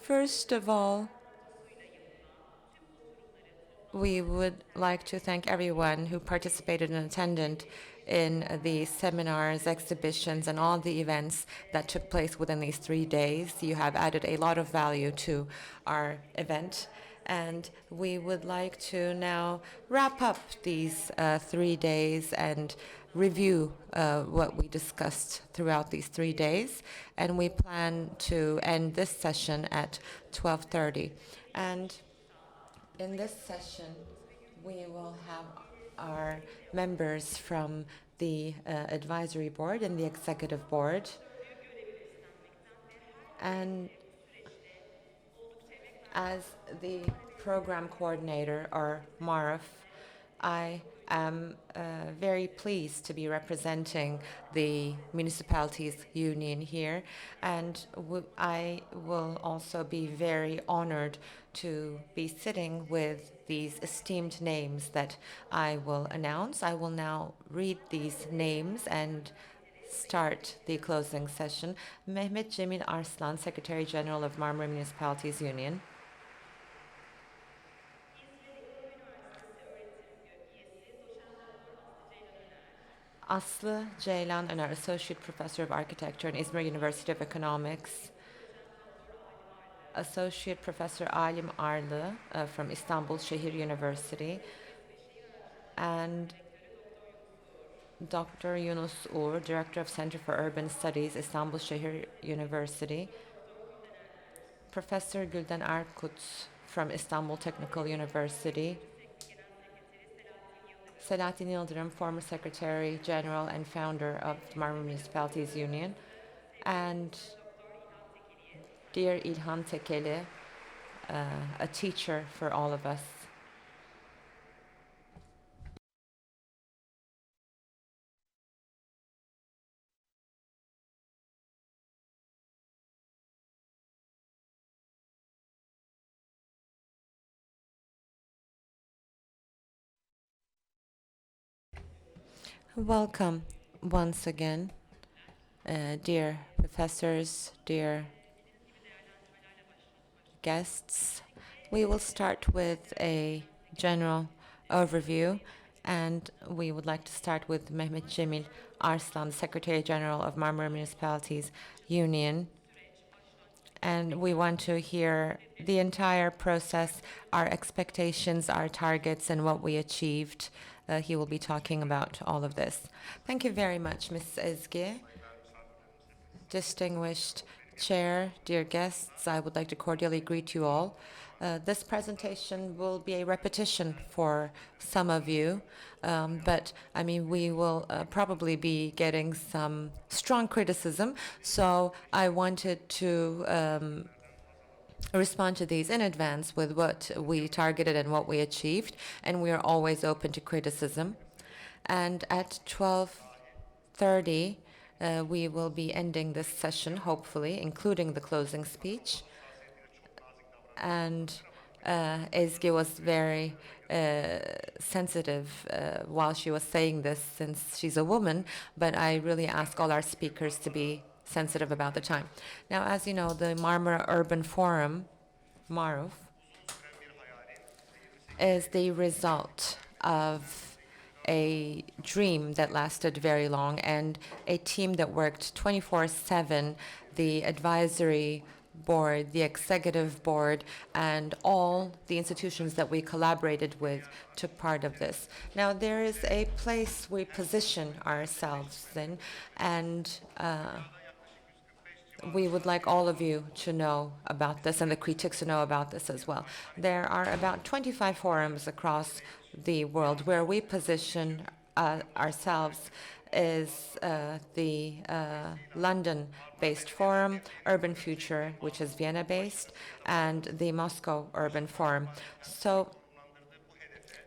First of all, we would like to thank everyone who participated and attended in the seminars, exhibitions, and all the events that took place within these 3 days. You have added a lot of value to our event. And we would like to now wrap up these 3 days and review what we discussed throughout these 3 days. And we plan to end this session at 12:30. And in this session, we will have our members from the advisory board and the executive board. And as the program coordinator, or Marf, I am very pleased to be representing the Municipalities Union here, and I will also be very honored to be sitting with these esteemed names that I will announce. I will now read these names and start the closing session. Mehmet Cemil Arslan, Secretary General of Marmara Municipalities Union. Aslı, Ceylan, Öner, Associate Professor of Architecture in İzmir University of Economics. Associate Professor Alim Arlı from Istanbul Sehir University. And Dr. Yunus Uğur, Director of Center for Urban Studies, Istanbul Sehir University. Professor Gülden Erkut from Istanbul Technical University. Selahattin Yıldırım, former Secretary General and founder of the Marmara Municipalities Union. And dear İlhan Tekeli, a teacher for all of us. Welcome once again, dear professors, dear guests. We will start with a general overview, and we would like to start with Mehmet Cemil Arslan, Secretary General of Marmara Municipalities Union. And we want to hear the entire process, our expectations, our targets, and what we achieved. He will be talking about all of this. Thank you very much, Ms. Ezgi. Distinguished Chair, dear guests, I would like to cordially greet you all. This presentation will be a repetition for some of you, but I mean, we will probably be getting some strong criticism, so I wanted to respond to these in advance with what we targeted and what we achieved, and we are always open to criticism. And at 12:30, we will be ending this session, hopefully, including the closing speech. And Ezgi was very sensitive while she was saying this, since she's a woman, but I really ask all our speakers to be sensitive about the time. Now, as you know, the Marmara Urban Forum, MARUF, is the result of a dream that lasted very long and a team that worked 24/7, the advisory board, the executive board, and all the institutions that we collaborated with took part of this. Now, there is a place we position ourselves in, and we would like all of you to know about this, and the critics to know about this as well. There are about 25 forums across the world where we position ourselves is the London-based forum, Urban Future, which is Vienna-based, and the Moscow Urban Forum. So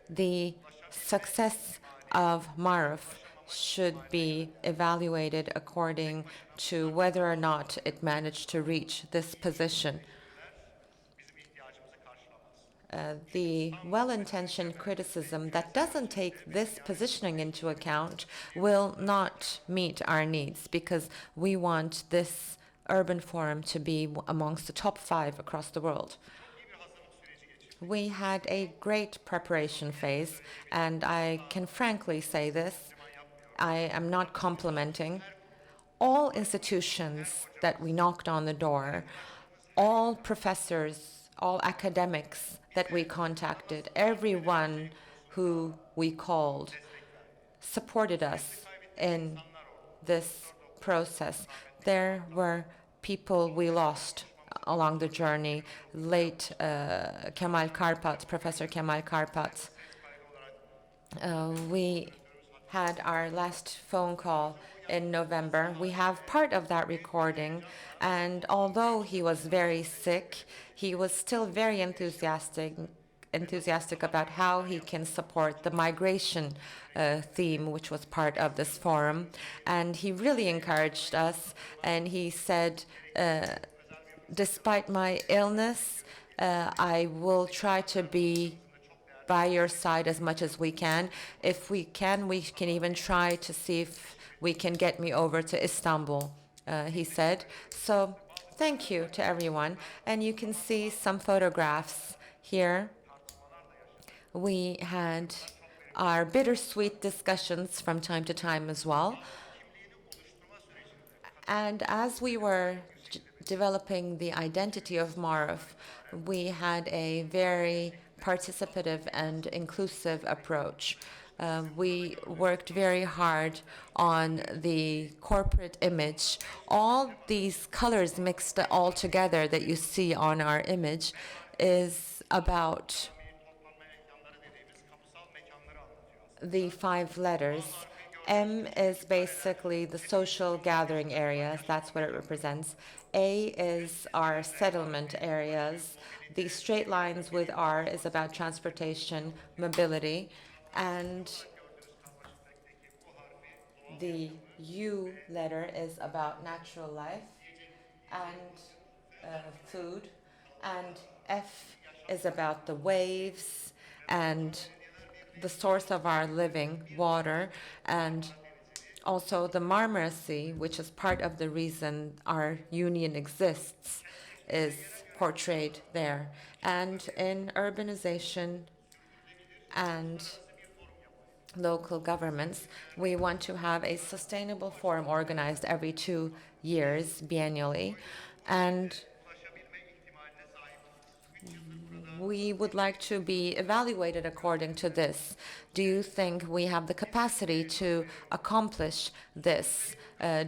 the success of MARUF should be evaluated according to whether or not it managed to reach this position. The well-intentioned criticism that doesn't take this positioning into account will not meet our needs, because we want this urban forum to be amongst the top 5 across the world. We had a great preparation phase, and I can frankly say this, I am not complimenting. All institutions that we knocked on the door, all professors, all academics that we contacted, everyone who we called, supported us in this process. There were people we lost along the journey. Late Kemal Karpat, Professor Kemal Karpat. We had our last phone call in November. We have part of that recording, and although he was very sick, he was still very enthusiastic about how he can support the migration theme, which was part of this forum. And he really encouraged us, and he said, despite my illness, I will try to be by your side as much as we can. If we can even try to see if we can get me over to Istanbul, he said. So thank you to everyone. And you can see some photographs here. We had our bittersweet discussions from time to time as well. And as we were developing the identity of Marif, we had a very participative and inclusive approach. We worked very hard on the corporate image. All these colors mixed all together that you see on our image is about the 5 letters. M is basically the social gathering areas. That's what it represents. A is our settlement areas. The straight lines with R is about transportation, mobility, and the U letter is about natural life and food, and F is about the waves and the source of our living, water, and also the Marmara Sea, which is part of the reason our union exists, is portrayed there. And in urbanization and local governments, we want to have a sustainable forum organized every 2 years, biennially, and we would like to be evaluated according to this. Do you think we have the capacity to accomplish this?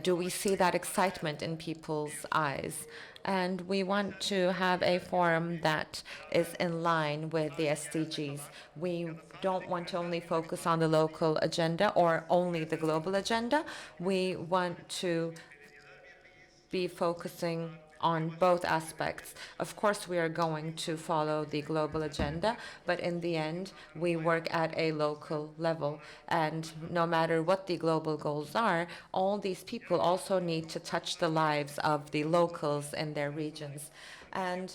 Do we see that excitement in people's eyes? And we want to have a forum that is in line with the SDGs. We don't want to only focus on the local agenda or only the global agenda. We want to be focusing on both aspects. Of course, we are going to follow the global agenda, but in the end, we work at a local level. And no matter what the global goals are, all these people also need to touch the lives of the locals in their regions. And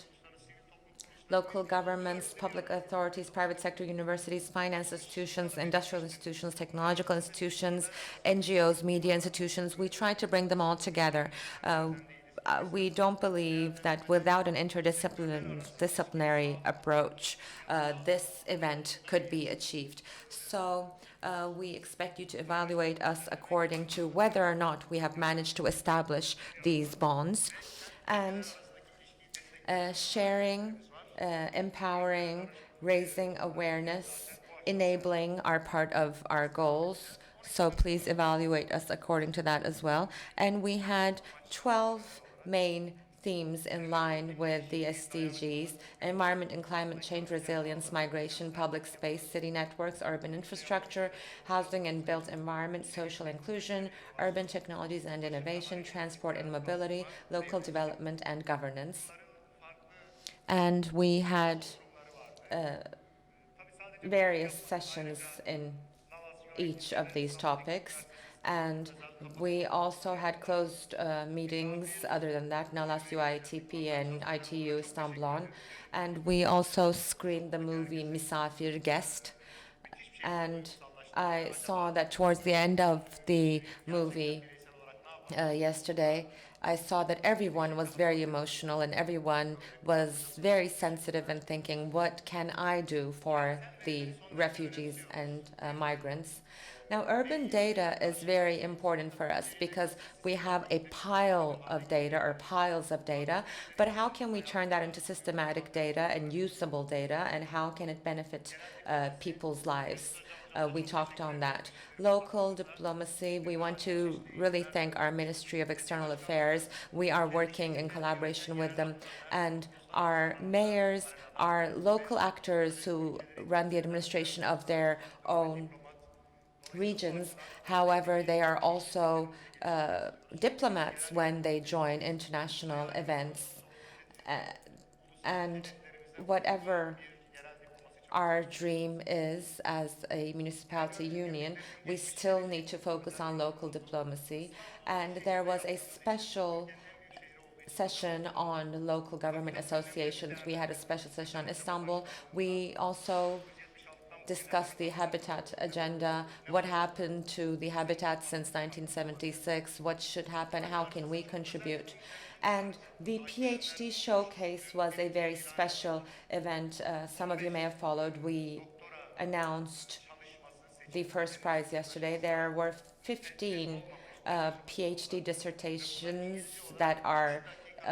local governments, public authorities, private sector universities, finance institutions, industrial institutions, technological institutions, NGOs, media institutions, we try to bring them all together. We don't believe that without an interdisciplinary approach, this event could be achieved. So we expect you to evaluate us according to whether or not we have managed to establish these bonds. And sharing, empowering, raising awareness, enabling are part of our goals. So please evaluate us according to that as well. And we had 12 main themes in line with the SDGs: environment and climate change, resilience, migration, public space, city networks, urban infrastructure, housing and built environment, social inclusion, urban technologies and innovation, transport and mobility, local development and governance. And we had various sessions in each of these topics. And we also had closed meetings other than that, Nalas UITP and ITU Istanbul. And we also screened the movie Misafir Guest. And I saw that towards the end of the movie yesterday, I saw that everyone was very emotional and everyone was very sensitive and thinking, what can I do for the refugees and migrants? Now, urban data is very important for us because we have a pile of data or piles of data, but how can we turn that into systematic data and usable data, and how can it benefit people's lives? We talked on that. Local diplomacy, we want to really thank our Ministry of External Affairs. We are working in collaboration with them, and our mayors are local actors who run the administration of their own regions. However, they are also diplomats when they join international events. And whatever our dream is as a municipality union, we still need to focus on local diplomacy. And there was a special session on local government associations. We had a special session on Istanbul. We also discussed the habitat agenda, what happened to the habitat since 1976, what should happen, how can we contribute. And the PhD showcase was a very special event. Some of you may have followed. We announced the first prize yesterday. There were 15 PhD dissertations that are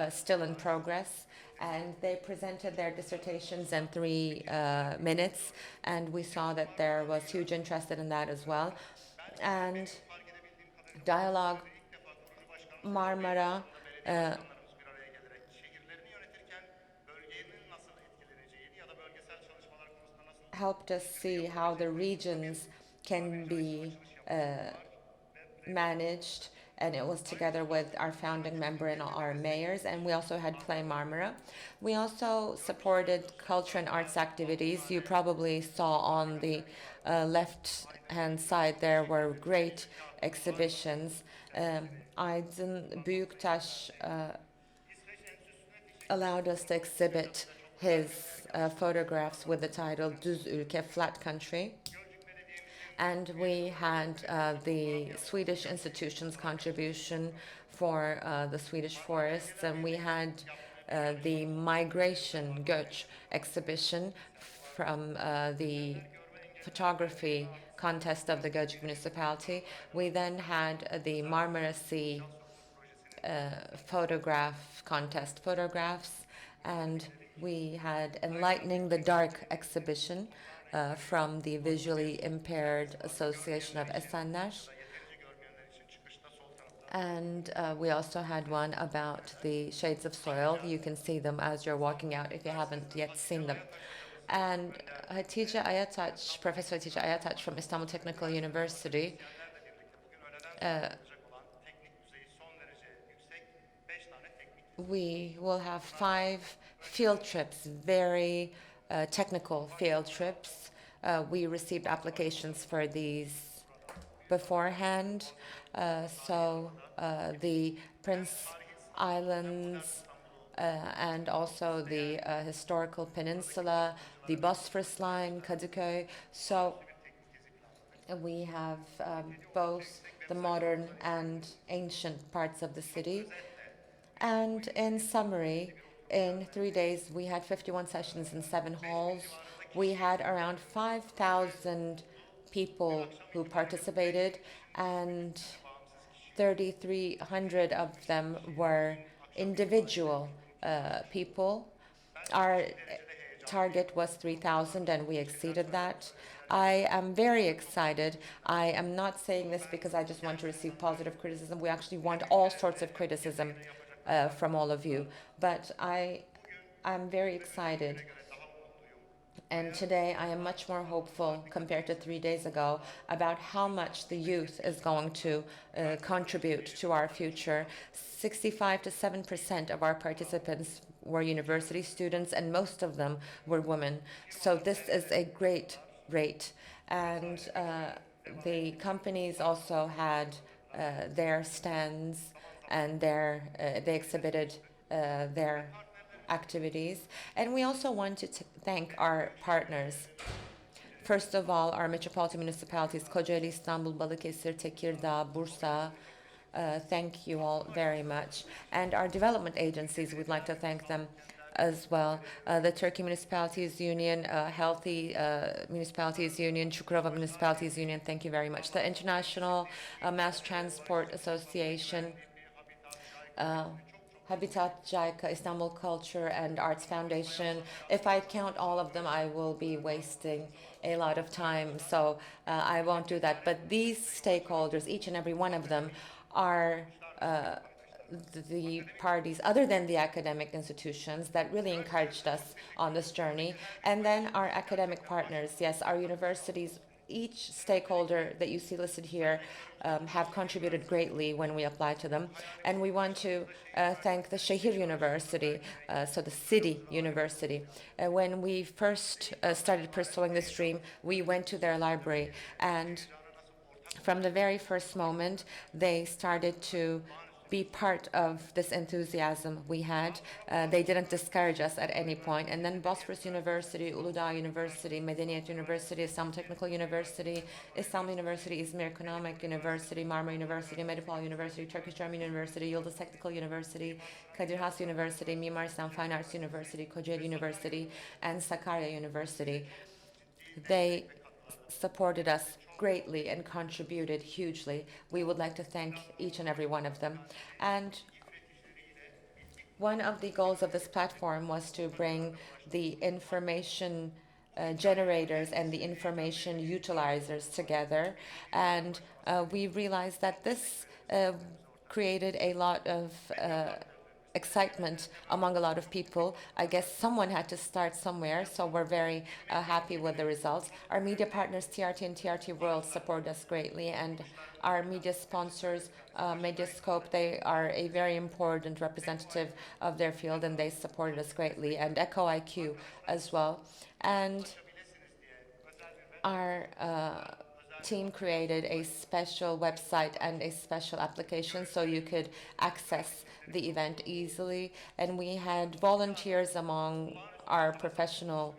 still in progress, and they presented their dissertations in 3 minutes, and we saw that there was huge interest in that as well. And dialogue Marmara helped us see how the regions can be managed, and it was together with our founding member and our mayors, and we also had Play Marmara. We also supported culture and arts activities. You probably saw on the left-hand side there were great exhibitions. Aydın Büyüktaş allowed us to exhibit his photographs with the title Düz Ülke, Flat Country. And we had the Swedish institution's contribution for the Swedish forests, and we had the migration Göç exhibition from the photography contest of the Göç municipality. We then had the Marmara Sea photograph contest photographs, and we had Enlightening the Dark exhibition from the Visually Impaired Association of Esenler. And we also had one about the shades of soil. You can see them as you're walking out if you haven't yet seen them. And Hatice Ayataç, Professor Hatice Ayataç from Istanbul Technical University we will have 5 field trips, very technical field trips. We received applications for these beforehand. So the Prince Islands and also the historical peninsula, the Bosphorus line, Kadıköy. So we have both the modern and ancient parts of the city. And in summary, in 3 days, we had 51 sessions in 7 halls. We had around 5,000 people who participated, and 3,300 of them were individual people. Our target was 3,000, and we exceeded that. I am very excited. I am not saying this because I just want to receive positive criticism. We actually want all sorts of criticism from all of you. But I'm very excited. And today I am much more hopeful compared to 3 days ago about how much the youth is going to contribute to our future. 65 to 7% of our participants were university students, and most of them were women. So this is a great rate. And the companies also had their stands, and they exhibited their activities. And we also wanted to thank our partners. First of all, our metropolitan municipalities, Kocaeli, İstanbul, Balıkesir, Tekirdağ, Bursa, Thank you all very much. And our development agencies, we'd like to thank them as well. The Turkey Municipalities Union, Healthy Municipalities Union, Çukurova Municipalities Union, thank you very much. The International Mass Transport Association, Habitat JICA, Istanbul Culture and Arts Foundation. If I count all of them, I will be wasting a lot of time, so I won't do that. But these stakeholders, each and every one of them, are the parties other than the academic institutions that really encouraged us on this journey. And then our academic partners, yes, our universities, each stakeholder that you see listed here have contributed greatly when we applied to them. And we want to thank the Sehir University, so the city university. When we first started pursuing this dream, we went to their library, and from the very first moment, they started to be part of this enthusiasm we had. They didn't discourage us at any point. And then Bosphorus University, Uludağ University, Medeniyet University, Istanbul Technical University, Istanbul University, İzmir Economic University, Marmara University, Metropolitan University, Turkish German University, Yıldız Technical University, Kadir Has University, Mimar Sinan Fine Arts University, Kocaeli University, and Sakarya University. They supported us greatly and contributed hugely. We would like to thank each and every one of them. And one of the goals of this platform was to bring the information generators and the information utilizers together. And we realized that this created a lot of excitement among a lot of people. I guess someone had to start somewhere, so we're very happy with the results. Our media partners, TRT and TRT World, support us greatly, and our media sponsors, Mediascope, they are a very important representative of their field, and they supported us greatly, and Echo IQ as well. And our team created a special website and a special application so you could access the event easily, and we had volunteers among our professional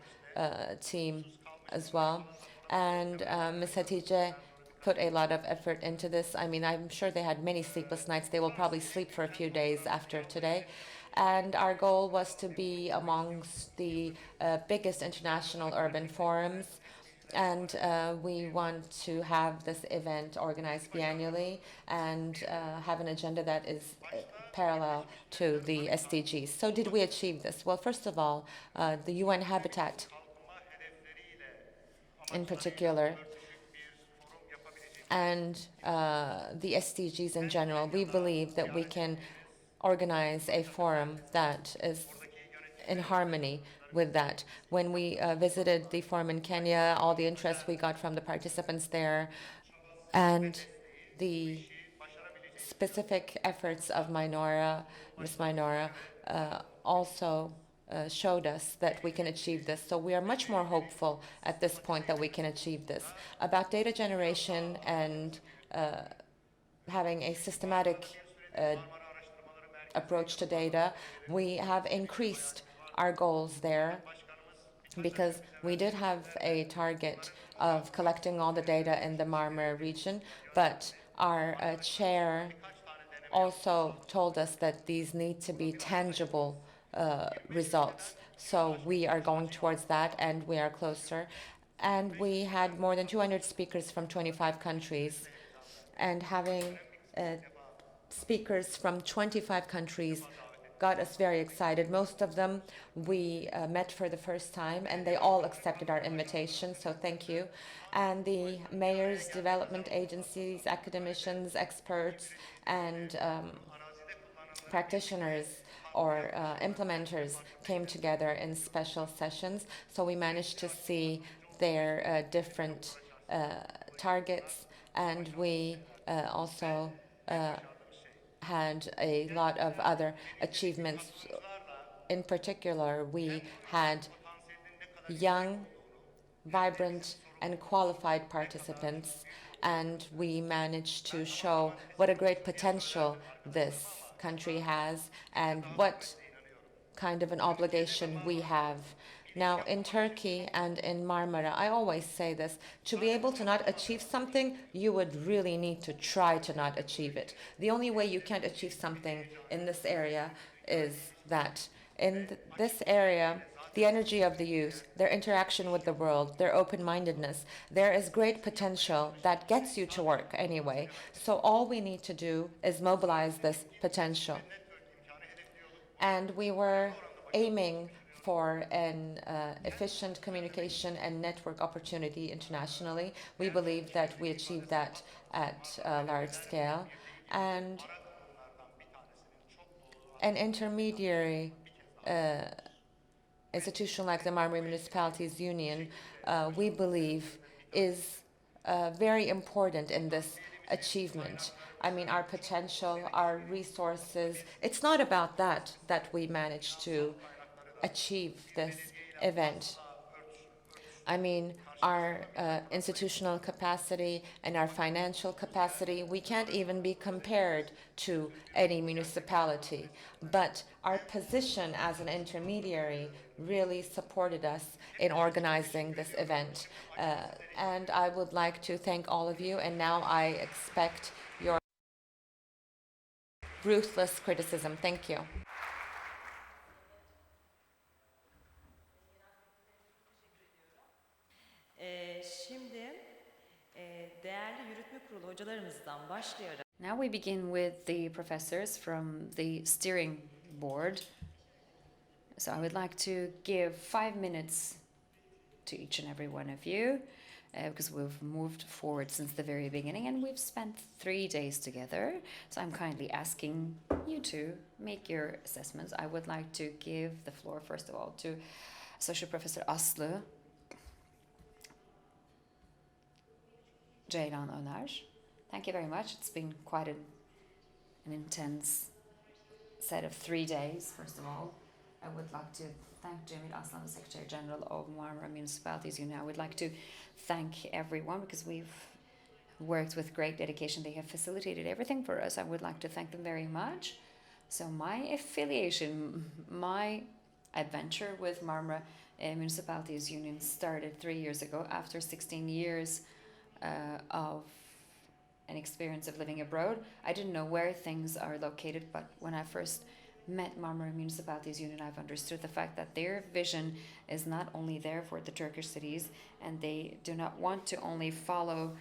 team as well. And Ms. Hatice put a lot of effort into this. I mean, I'm sure they had many sleepless nights. They will probably sleep for a few days after today. And our goal was to be amongst the biggest international urban forums. And we want to have this event organized biannually and have an agenda that is parallel to the SDGs. So did we achieve this? Well, first of all, the UN Habitat in particular, and the SDGs in general, we believe that we can organize a forum that is in harmony with that. When we visited the forum in Kenya, all the interest we got from the participants there, and the specific efforts of Ms. Minora, also showed us that we can achieve this. So we are much more hopeful at this point that we can achieve this. About data generation and having a systematic approach to data, we have increased our goals there, because we did have a target of collecting all the data in the Marmara region, but our chair also told us that these need to be tangible results. So we are going towards that, and we are closer. And we had more than 200 speakers from 25 countries, and having speakers from 25 countries got us very excited. Most of them we met for the first time, and they all accepted our invitation, so thank you. And the mayors, development agencies, academicians, experts, and practitioners or implementers came together in special sessions, so we managed to see their different targets, and we also had a lot of other achievements. In particular, we had young, vibrant, and qualified participants, and we managed to show what a great potential this country has and what kind of an obligation we have Now, in Turkey and in Marmara, I always say this, to be able to not achieve something, you would really need to try to not achieve it. The only way you can't achieve something in this area is that in this area, the energy of the youth, their interaction with the world, their open-mindedness, there is great potential that gets you to work anyway. So all we need to do is mobilize this potential. And we were aiming for an efficient communication and network opportunity internationally. We believe that we achieved that at a large scale. And an intermediary institution like the Marmara Municipalities Union, we believe, is very important in this achievement. I mean, our potential, our resources, it's not about that we managed to achieve this event. I mean, our institutional capacity and our financial capacity, we can't even be compared to any municipality. But our position as an intermediary really supported us in organizing this event. And I would like to thank all of you, and now I expect your ruthless criticism. Thank you. Şimdi değerli yürütme kurulu hocalarımızdan başlayarak Now we begin with the professors from the steering board. So I would like to give 5 minutes to each and every one of you because we've moved forward since the very beginning and we've spent 3 days together. So I'm kindly asking you to make your assessments. I would like to give the floor first of all to Associate Professor Aslı, Ceylan, Öner. Thank you very much. It's been quite an intense set of 3 days. First of all, I would like to thank Cemil, Arslan, the Secretary General of Marmara Municipalities Union. I would like to thank everyone because we've worked with great dedication. They have facilitated everything for us. I would like to thank them very much. So my affiliation, my adventure with Marmara Municipalities Union started 3 years ago after 16 years of an experience of living abroad. I didn't know where things are located, but when I first met Marmara Municipalities Union, I've understood the fact that their vision is not only there for the Turkish cities, and they do not want to only follow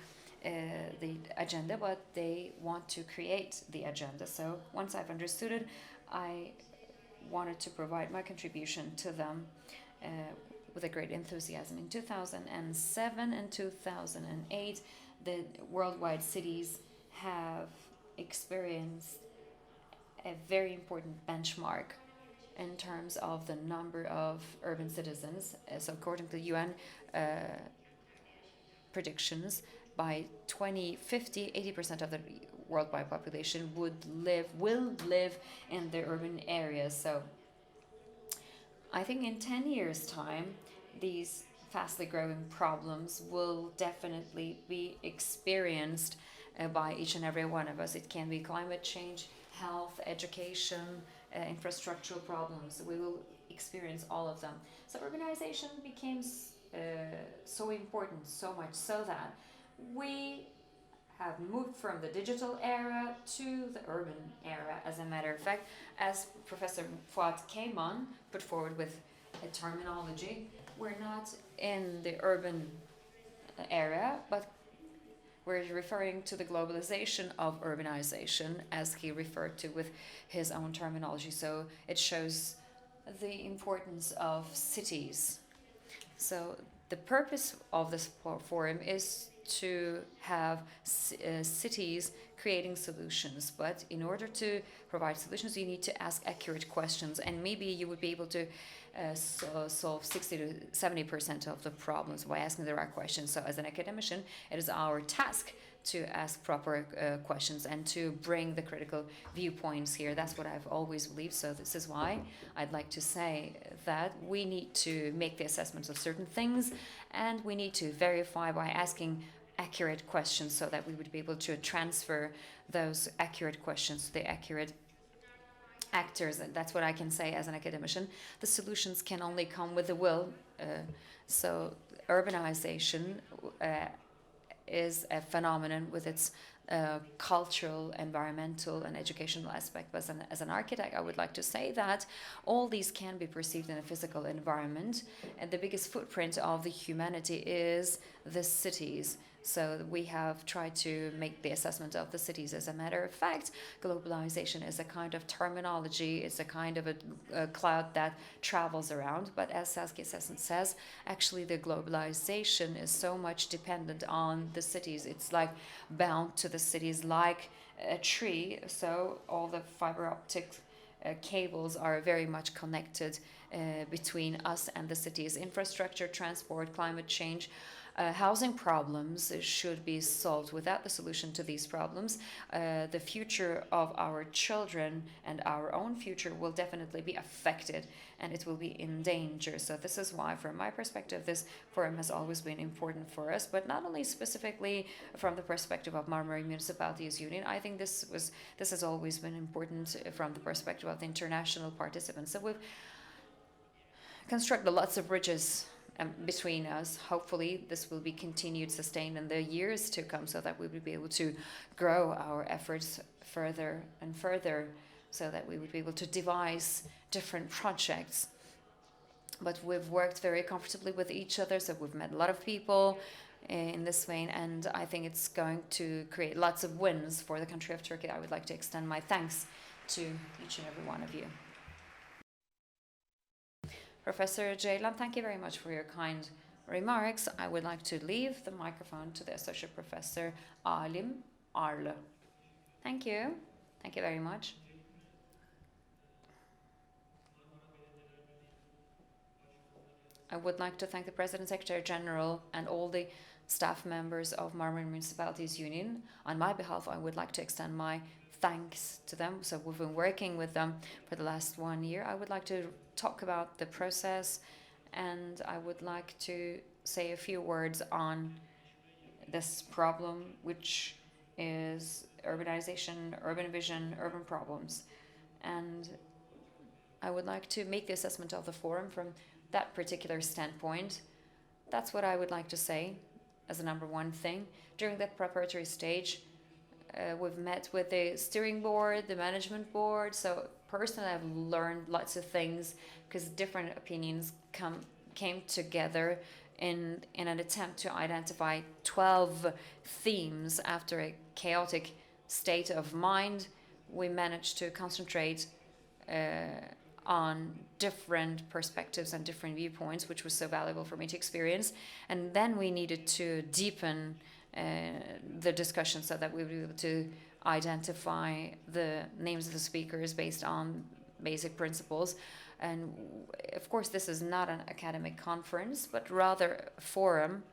the agenda, but they want to create the agenda. So once I've understood it, I wanted to provide my contribution to them with a great enthusiasm. In 2007 and 2008, the worldwide cities have experienced a very important benchmark in terms of the number of urban citizens. So according to UN predictions, by 2050, 80% of the worldwide population will live in the urban areas. So I think in 10 years' time, these fastly growing problems will definitely be experienced by each and every one of us. It can be climate change, health, education, infrastructural problems. We will experience all of them. So urbanization became so important, so much so that we have moved from the digital era to the urban era. As a matter of fact, as Professor Fuat came on, put forward with a terminology, we're not in the urban era, but we're referring to the globalization of urbanization, as he referred to with his own terminology. So it shows the importance of cities. So the purpose of this forum is to have cities creating solutions, but in order to provide solutions, you need to ask accurate questions, and maybe you would be able to solve 60 to 70% of the problems by asking the right questions. So as an academician, it is our task to ask proper questions and to bring the critical viewpoints here. That's what I've always believed. So this is why I'd like to say that we need to make the assessments of certain things, and we need to verify by asking accurate questions so that we would be able to transfer those accurate questions to the accurate actors, and that's what I can say as an academician. The solutions can only come with the will. So urbanization is a phenomenon with its cultural, environmental, and educational aspect. But as an architect, I would like to say that all these can be perceived in a physical environment, and the biggest footprint of the humanity is the cities. So we have tried to make the assessment of the cities. As a matter of fact, globalization is a kind of terminology. It's a kind of a cloud that travels around. But as Saskia assessment says, actually the globalization is so much dependent on the cities. It's like bound to the cities like a tree. So all the fiber optic cables are very much connected between us and the cities. Infrastructure, transport, climate change, housing problems should be solved. Without the solution to these problems, the future of our children and our own future will definitely be affected, and it will be in danger. So this is why, from my perspective, this forum has always been important for us, but not only specifically from the perspective of Marmara Municipalities Union. I think this has always been important from the perspective of the international participants. So we've constructed lots of bridges between us. Hopefully this will be continued, sustained in the years to come, so that we will be able to grow our efforts further and further, so that we would be able to devise different projects. But we've worked very comfortably with each other, so we've met a lot of people in this vein, and I think it's going to create lots of wins for the country of Turkey. I would like to extend my thanks to each and every one of you. Professor Ceylan, thank you very much for your kind remarks. I would like to leave the microphone to the Associate Professor Alim, Arlı. Thank you. Thank you very much. I would like to thank the President, Secretary General, and all the staff members of Marmara Municipalities Union. On my behalf, I would like to extend my thanks to them. So we've been working with them for the last 1 year. I would like to talk about the process, and I would like to say a few words on this problem, which is urbanization, urban vision, urban problems. And I would like to make the assessment of the forum from that particular standpoint. That's what I would like to say as a number one thing. During that preparatory stage, we've met with the steering board, the management board. So personally, I've learned lots of things, because different opinions came together in an attempt to identify 12 themes. After a chaotic state of mind, we managed to concentrate on different perspectives and different viewpoints, which was so valuable for me to experience. And then we needed to deepen the discussion, so that we would be able to identify the names of the speakers based on basic principles. And of course, this is not an academic conference, but rather a forum.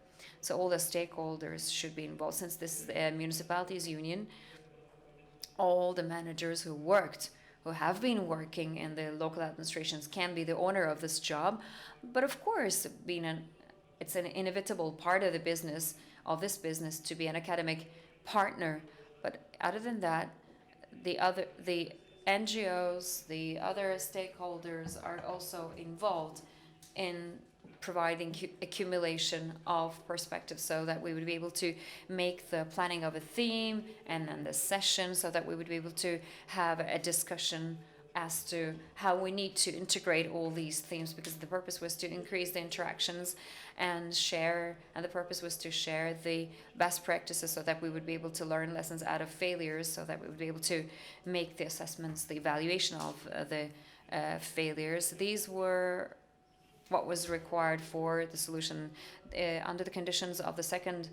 So all the stakeholders should be involved. Since this is a municipalities union, all the managers who have been working in the local administrations can be the owner of this job. But of course, it's an inevitable part of the business, of this business, to be an academic partner. But other than that, the NGOs, the other stakeholders are also involved in providing accumulation of perspectives, so that we would be able to make the planning of a theme and then the session, so that we would be able to have a discussion as to how we need to integrate all these themes, because the purpose was to increase the interactions and the purpose was to share the best practices, so that we would be able to learn lessons out of failures, so that we would be able to make the assessments, the evaluation of the failures. These were what was required for the solution. Under the conditions of the second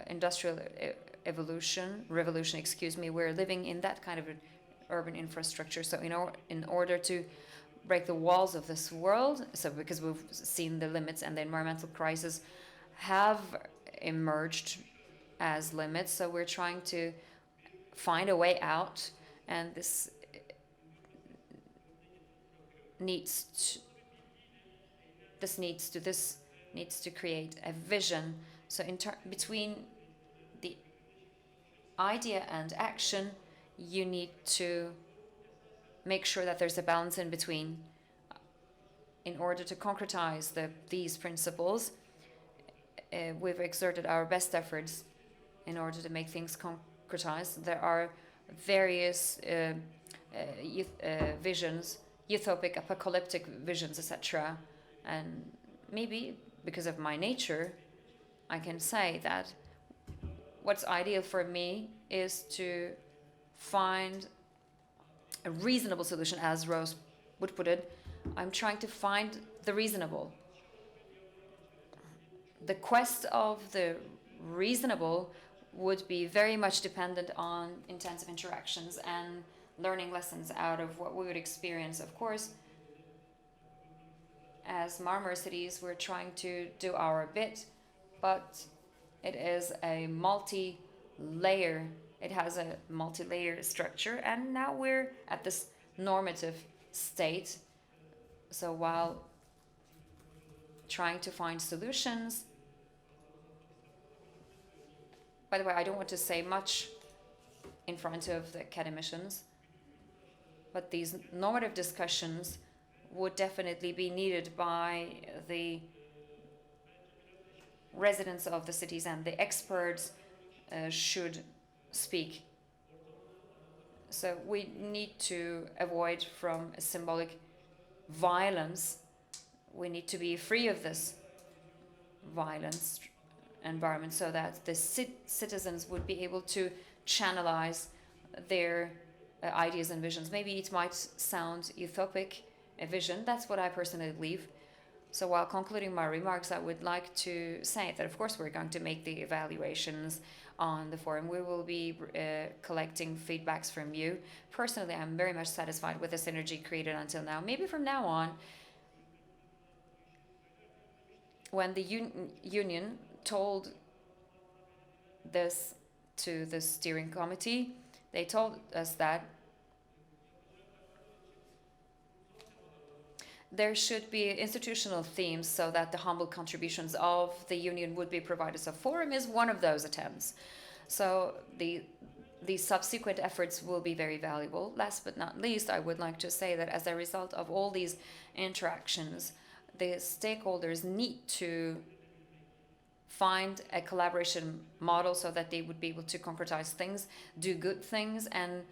industrial revolution, we're living in that kind of urban infrastructure. So in order to break the walls of this world, so because we've seen the limits and the environmental crisis have emerged as limits, so we're trying to find a way out, and this needs to create a vision. So between the idea and action, you need to make sure that there's a balance in between. In order to concretize these principles, we've exerted our best efforts in order to make things concretized. There are various visions, utopic, apocalyptic visions, etc. And maybe because of my nature, I can say that what's ideal for me is to find a reasonable solution, as Rose would put it. I'm trying to find the reasonable. The quest of the reasonable would be very much dependent on intensive interactions and learning lessons out of what we would experience. Of course, as Marmara cities, we're trying to do our bit, but it is a multi-layer. It has a multi-layer structure, and now we're at this normative state. So while trying to find solutions, by the way, I don't want to say much in front of the academicians, but these normative discussions would definitely be needed by the residents of the cities, and the experts should speak. So we need to avoid from a symbolic violence. We need to be free of this violence environment so that the citizens would be able to channelize their ideas and visions. Maybe it might sound utopic, a vision. That's what I personally believe. So while concluding my remarks, I would like to say that, of course, we're going to make the evaluations on the forum. We will be collecting feedbacks from you. Personally, I'm very much satisfied with the synergy created until now. Maybe from now on, when the union told this to the steering committee, they told us that there should be institutional themes so that the humble contributions of the union would be provided. So forum is one of those attempts. So the subsequent efforts will be very valuable. Last but not least, I would like to say that as a result of all these interactions, the stakeholders need to find a collaboration model so that they would be able to concretize things, do good things, and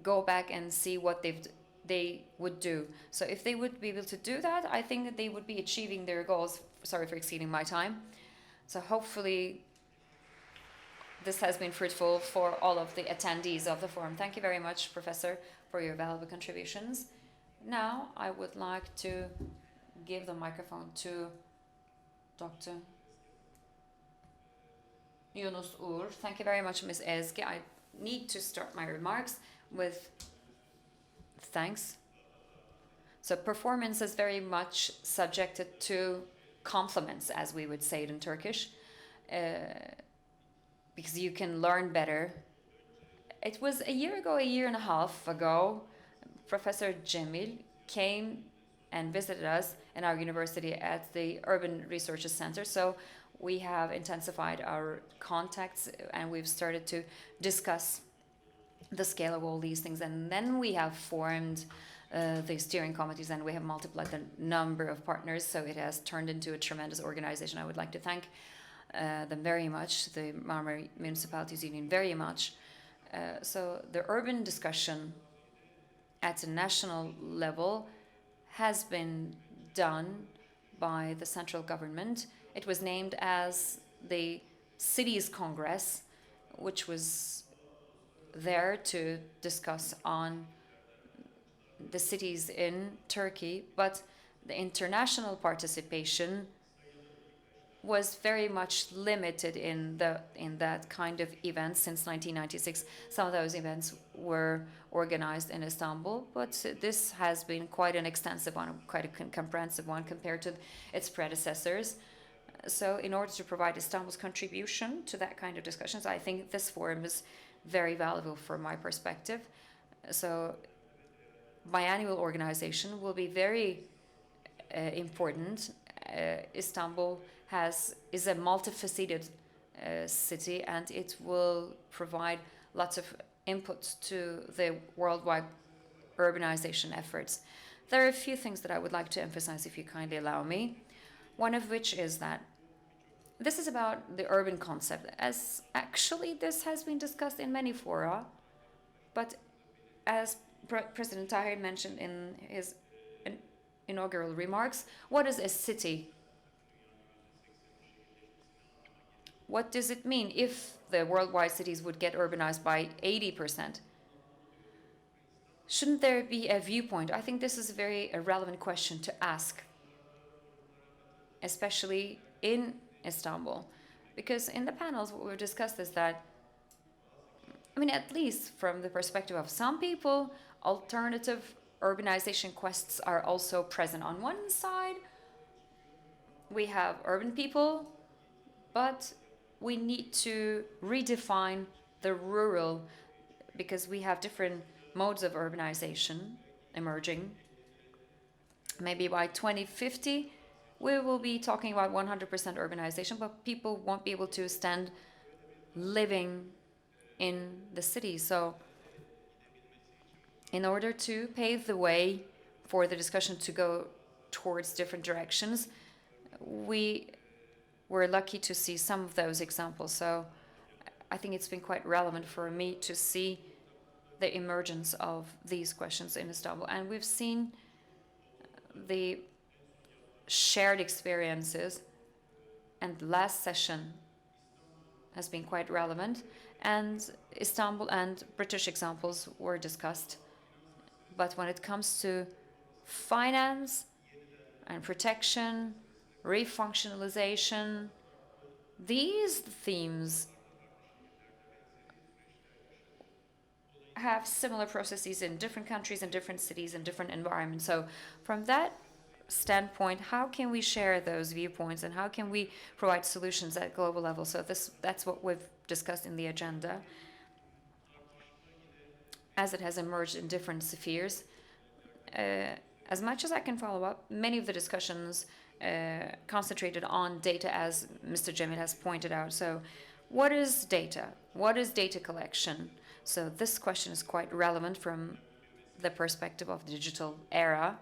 go back and see what they would do. So if they would be able to do that, I think that they would be achieving their goals. Sorry for exceeding my time. So hopefully this has been fruitful for all of the attendees of the forum. Thank you very much, Professor, for your valuable contributions. Now I would like to give the microphone to Dr. Yunus Uğur. Thank you very much, Ms. Ezgi. I need to start my remarks with thanks. So performance is very much subjected to compliments, as we would say it in Turkish, because you can learn better. It was a year and a half ago, Professor Cemil came and visited us in our university at the Urban Research Center. So we have intensified our contacts and we've started to discuss the scale of all these things. And then we have formed the steering committees and we have multiplied the number of partners. So it has turned into a tremendous organization. I would like to thank them very much, the Marmara Municipalities Union very much. So the urban discussion at a national level has been done by the central government. It was named as the Cities Congress, which was there to discuss on the cities in Turkey, but the international participation was very much limited in that kind of event since 1996. Some of those events were organized in Istanbul, but this has been quite an extensive one, quite a comprehensive one compared to its predecessors. So in order to provide Istanbul's contribution to that kind of discussions, I think this forum is very valuable from my perspective. So biannual organization will be very important. Istanbul is a multifaceted city, and it will provide lots of inputs to the worldwide urbanization efforts. There are a few things that I would like to emphasize, if you kindly allow me. One of which is that this is about the urban concept, as actually this has been discussed in many fora, but as President Tahir mentioned in his inaugural remarks, what is a city? What does it mean if the worldwide cities would get urbanized by 80%? Shouldn't there be a viewpoint? I think this is a very relevant question to ask, especially in Istanbul. Because in the panels, what we've discussed is that, I mean, at least from the perspective of some people, alternative urbanization quests are also present. On one side, we have urban people, but we need to redefine the rural, because we have different modes of urbanization emerging. Maybe by 2050, we will be talking about 100% urbanization, but people won't be able to stand living in the city. So in order to pave the way for the discussion to go towards different directions, we were lucky to see some of those examples. So I think it's been quite relevant for me to see the emergence of these questions in Istanbul. And we've seen the shared experiences, and the last session has been quite relevant, and Istanbul and British examples were discussed. But when it comes to finance and protection, refunctionalization, these themes have similar processes in different countries and different cities and different environments. So from that standpoint, how can we share those viewpoints and how can we provide solutions at global level? So that's what we've discussed in the agenda as it has emerged in different spheres. As much as I can follow up, many of the discussions concentrated on data, as Mr. Cemil has pointed out. So what is data? What is data collection? So this question is quite relevant from the perspective of the digital era.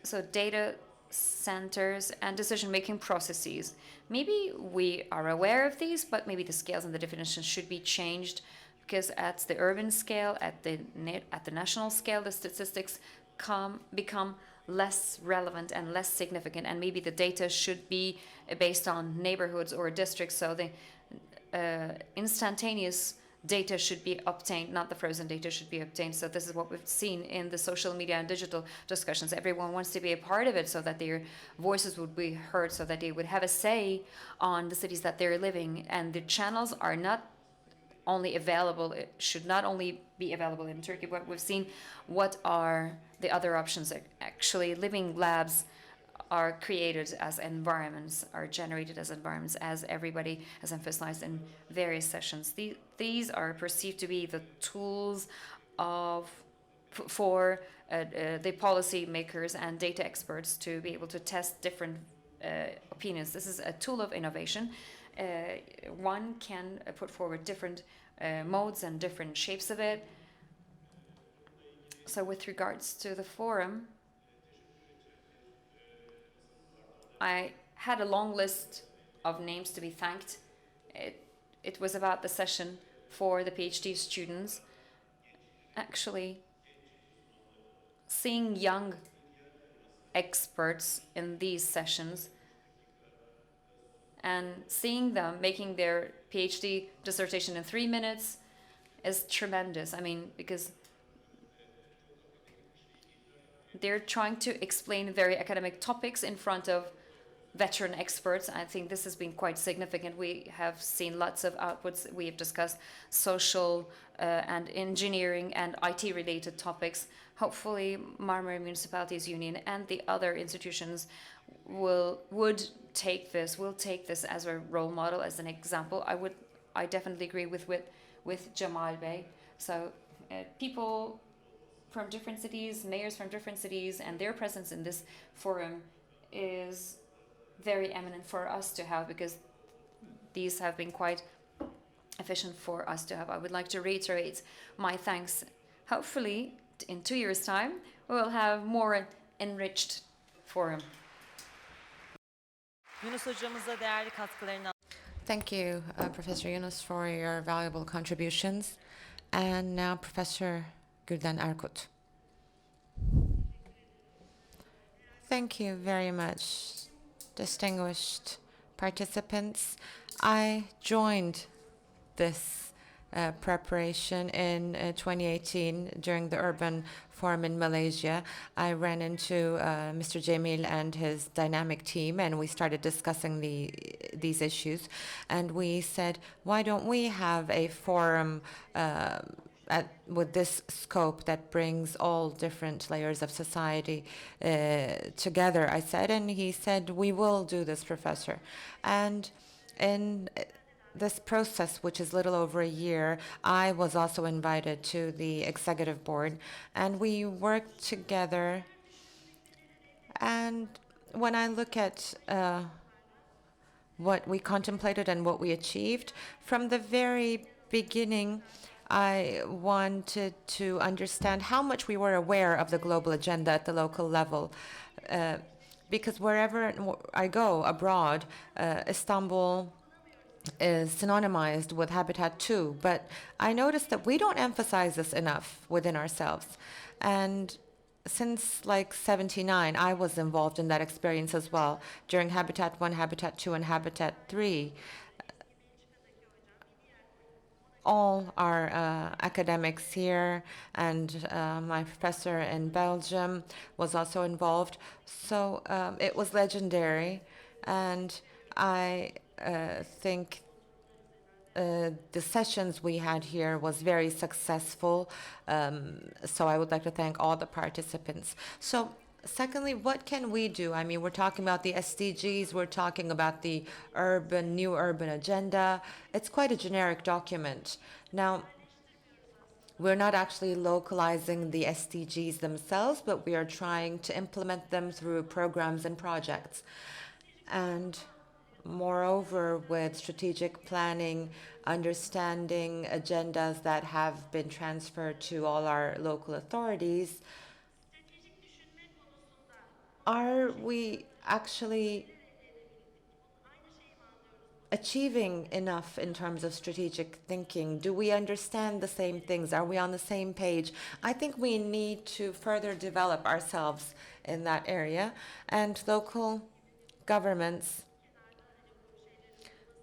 So data centers and decision-making processes. Maybe we are aware of these, but maybe the scales and the definitions should be changed, because at the urban scale, at the national scale, the statistics become less relevant and less significant, and maybe the data should be based on neighborhoods or districts. So the instantaneous data should be obtained, not the frozen data should be obtained. So this is what we've seen in the social media and digital discussions. Everyone wants to be a part of it so that their voices would be heard, so that they would have a say on the cities that they're living. And the channels are not only available, it should not only be available in Turkey, but we've seen what are the other options. Actually, living labs are created as environments, are generated as environments, as everybody has emphasized in various sessions. These are perceived to be the tools for the policy makers and data experts to be able to test different opinions. This is a tool of innovation. One can put forward different modes and different shapes of it. So with regards to the forum, I had a long list of names to be thanked. It was about the session for the PhD students. Actually, seeing young experts in these sessions and seeing them making their PhD dissertation in 3 minutes is tremendous. I mean, because they're trying to explain very academic topics in front of veteran experts. I think this has been quite significant. We have seen lots of outputs. We have discussed social and engineering and IT related topics. Hopefully Marmara Municipalities Union and the other institutions will take this as a role model, as an example. I definitely agree with Jamal Bey. So people from different cities, mayors from different cities, and their presence in this forum is very eminent for us to have, because these have been quite efficient for us to have. I would like to reiterate my thanks. Hopefully in 2 years' time, we will have more enriched forum. Yunus hocamıza değerli katkılarını Thank you, Professor Yunus, for your valuable contributions. And now Professor Gülden Erkut. Thank you very much, distinguished participants. I joined this preparation in 2018 during the Urban Forum in Malaysia. I ran into Mr. Cemil and his dynamic team, and we started discussing these issues. And we said, why don't we have a forum with this scope that brings all different layers of society together, I said. And he said, we will do this, Professor. And in this process, which is little over a year, I was also invited to the executive board, and we worked together. And when I look at what we contemplated and what we achieved, from the very beginning, I wanted to understand how much we were aware of the global agenda at the local level. Because wherever I go abroad, Istanbul is synonymized with Habitat 2, but I noticed that we don't emphasize this enough within ourselves. And since like 79, I was involved in that experience as well, during Habitat 1, Habitat 2, and Habitat 3. All our academics here, and my professor in Belgium was also involved. So it was legendary, and I think the sessions we had here was very successful. So I would like to thank all the participants. So secondly, what can we do? I mean, we're talking about the SDGs, we're talking about the new urban agenda. It's quite a generic document. Now, we're not actually localizing the SDGs themselves, but we are trying to implement them through programs and projects. And moreover, with strategic planning, understanding agendas that have been transferred to all our local authorities, are we actually achieving enough in terms of strategic thinking? Do we understand the same things? Are we on the same page? I think we need to further develop ourselves in that area, and local governments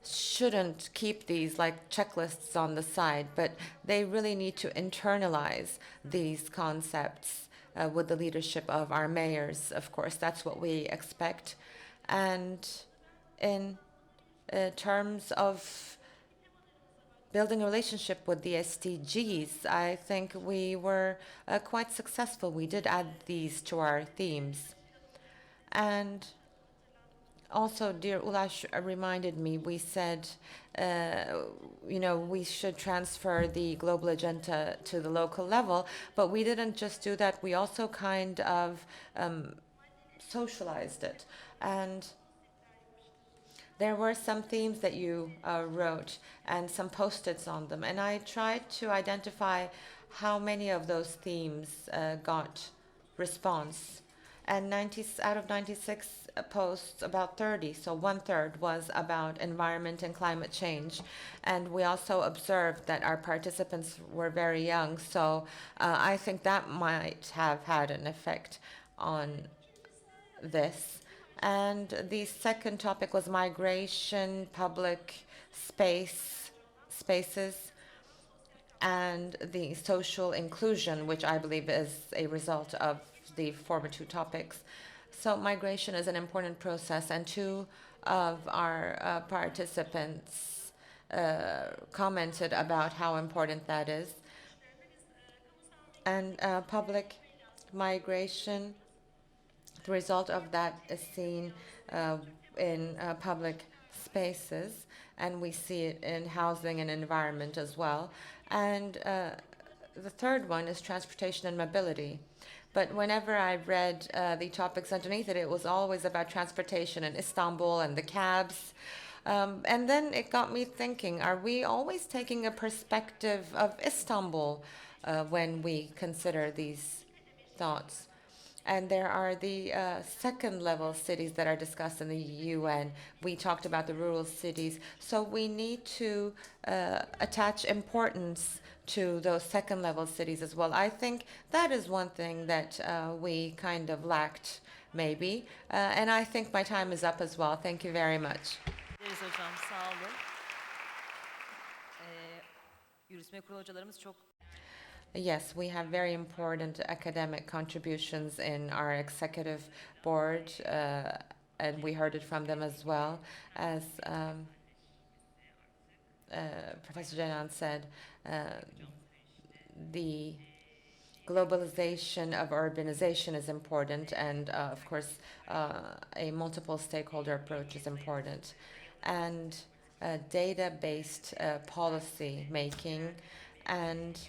shouldn't keep these like checklists on the side, but they really need to internalize these concepts with the leadership of our mayors, of course. That's what we expect. And in terms of building a relationship with the SDGs, I think we were quite successful. We did add these to our themes. And also, dear Ulash reminded me, we said, we should transfer the global agenda to the local level, but we didn't just do that. We also kind of socialized it. And there were some themes that you wrote and some post-its on them. And I tried to identify how many of those themes got response. And out of 96 posts, about 30, so 1/3, was about environment and climate change. And we also observed that our participants were very young, so I think that might have had an effect on this. And the second topic was migration, public spaces, and the social inclusion, which I believe is a result of the former two topics. So migration is an important process, and two of our participants commented about how important that is. And public migration, the result of that is seen in public spaces, and we see it in housing and environment as well. And the third one is transportation and mobility. But whenever I read the topics underneath it, it was always about transportation in Istanbul and the cabs. And then it got me thinking, are we always taking a perspective of Istanbul when we consider these thoughts. And there are the second level cities that are discussed in the UN. We talked about the rural cities. So we need to attach importance to those second level cities as well. I think that is one thing that we kind of lacked, maybe. And I think my time is up as well. Thank you very much. Ederiz hocam, sağ olun. Yürütme kurulu hocalarımız çok Yes, we have very important academic contributions in our executive board, and we heard it from them as well. As Professor Ceylan said, the globalization of urbanization is important, and of course, a multiple stakeholder approach is important. And data-based policy making and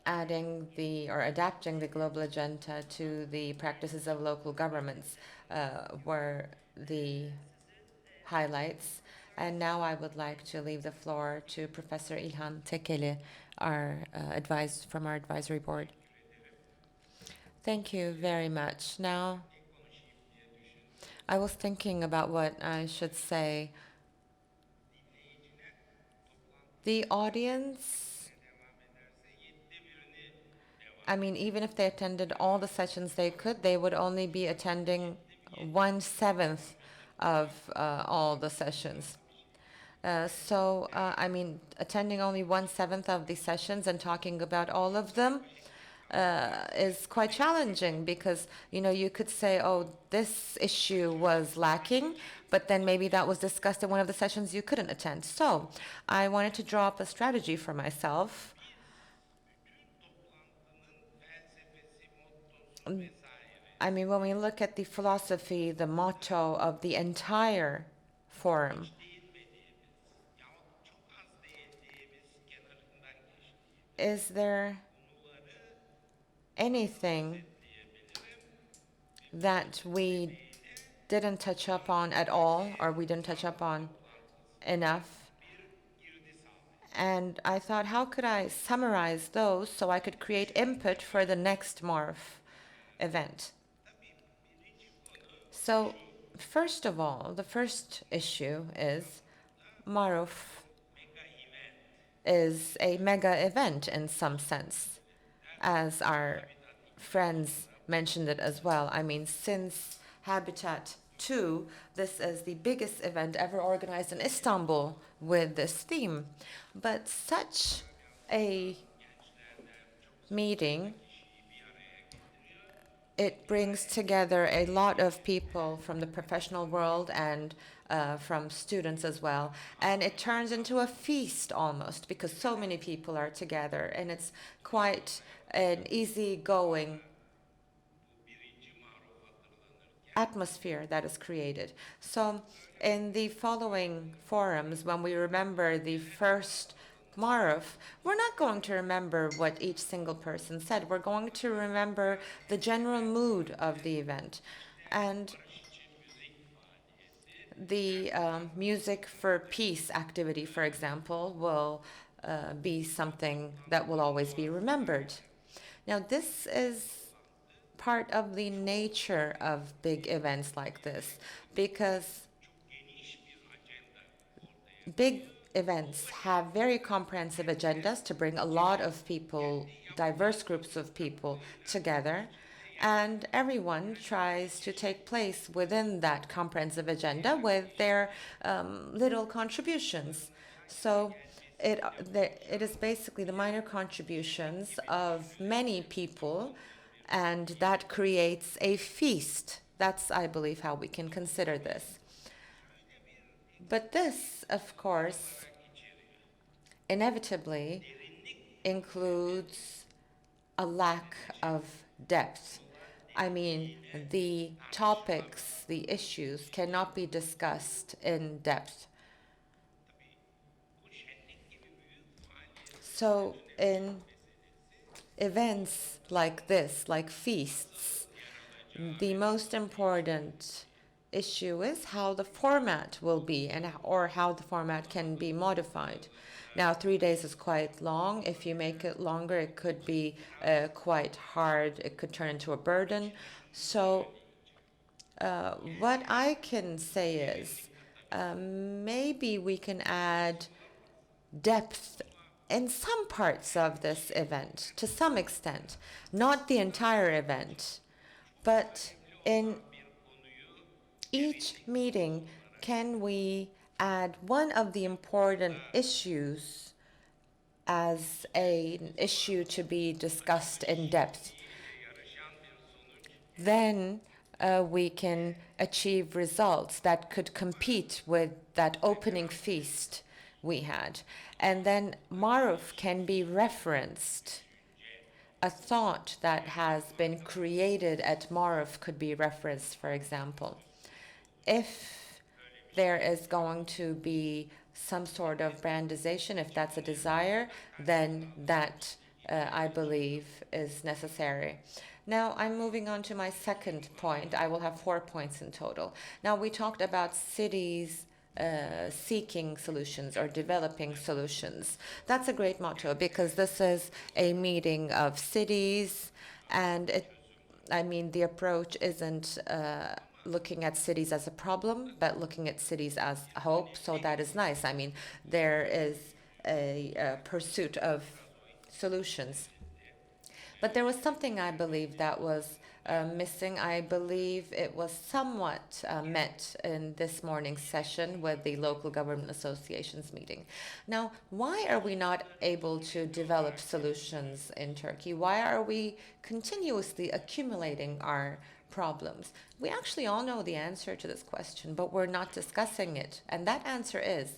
adding or adapting the global agenda to the practices of local governments were the highlights. And now I would like to leave the floor to Professor İlhan Tekeli, from our advisory board. Thank you very much. Now, I was thinking about what I should say. The audience, I mean, even if they attended all the sessions they would only be attending 1/7 of all the sessions. I mean, attending only 1/7 of the sessions and talking about all of them is quite challenging because, you could say, oh, this issue was lacking, but then maybe that was discussed in one of the sessions you couldn't attend. So I wanted to draw up a strategy for myself. I mean, when we look at the philosophy, the motto of the entire forum, is there anything that we didn't touch up on at all, or we didn't touch up on enough? And I thought, how could I summarize those so I could create input for the next MARF event? So, first of all, the first issue is MARF is a mega event in some sense, as our friends mentioned it as well. I mean, since Habitat 2, this is the biggest event ever organized in Istanbul with this theme. But such a meeting, it brings together a lot of people from the professional world and from students as well. And it turns into a feast almost because so many people are together, and it's quite an easygoing atmosphere that is created. So in the following forums, when we remember the first MARF, we're not going to remember what each single person said. We're going to remember the general mood of the event. And the Music for Peace activity, for example, will be something that will always be remembered. Now, this is part of the nature of big events like this, because big events have very comprehensive agendas to bring a lot of people, diverse groups of people together, and everyone tries to take place within that comprehensive agenda with their little contributions. So it is basically the minor contributions of many people, and that creates a feast. That's, I believe, how we can consider this. But this, of course, inevitably includes a lack of depth. I mean, the topics, the issues cannot be discussed in depth. So in events like this, like feasts, the most important issue is how the format will be or how the format can be modified. Now, 3 days is quite long. If you make it longer, it could be quite hard. It could turn into a burden. So what I can say is maybe we can add depth in some parts of this event, to some extent, not the entire event, but in each meeting, can we add one of the important issues as an issue to be discussed in depth? Then we can achieve results that could compete with that opening feast we had. And then Maruf can be referenced. A thought that has been created at Maruf could be referenced, for example. If there is going to be some sort of brandization, if that's a desire, then that, I believe, is necessary. Now, I'm moving on to my second point. I will have 4 points in total. Now, we talked about cities seeking solutions or developing solutions. That's a great motto because this is a meeting of cities, and the approach isn't looking at cities as a problem, but looking at cities as hope. So that is nice. There is a pursuit of solutions. But there was something I believe that was missing. I believe it was somewhat met in this morning's session with the local government associations meeting. Now, why are we not able to develop solutions in Turkey? Why are we continuously accumulating our problems? We actually all know the answer to this question, but we're not discussing it. And that answer is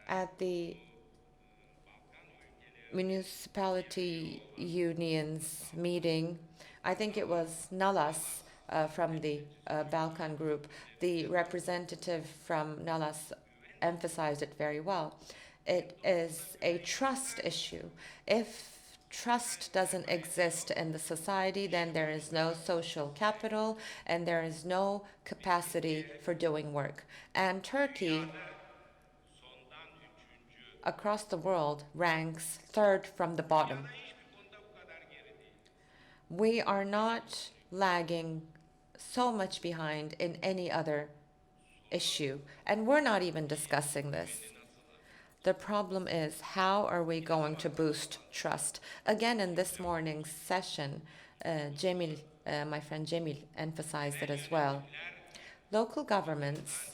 at the municipality unions meeting, I think it was Nalas from the Balkan group, the representative from Nalas emphasized it very well. It is a trust issue. If trust doesn't exist in the society, then there is no social capital and there is no capacity for doing work. And Turkey, across the world, ranks third from the bottom. We are not lagging so much behind in any other issue, and we're not even discussing this. The problem is, how are we going to boost trust? Again, in this morning's session, Cemil, my friend Cemil, emphasized it as well. Local governments,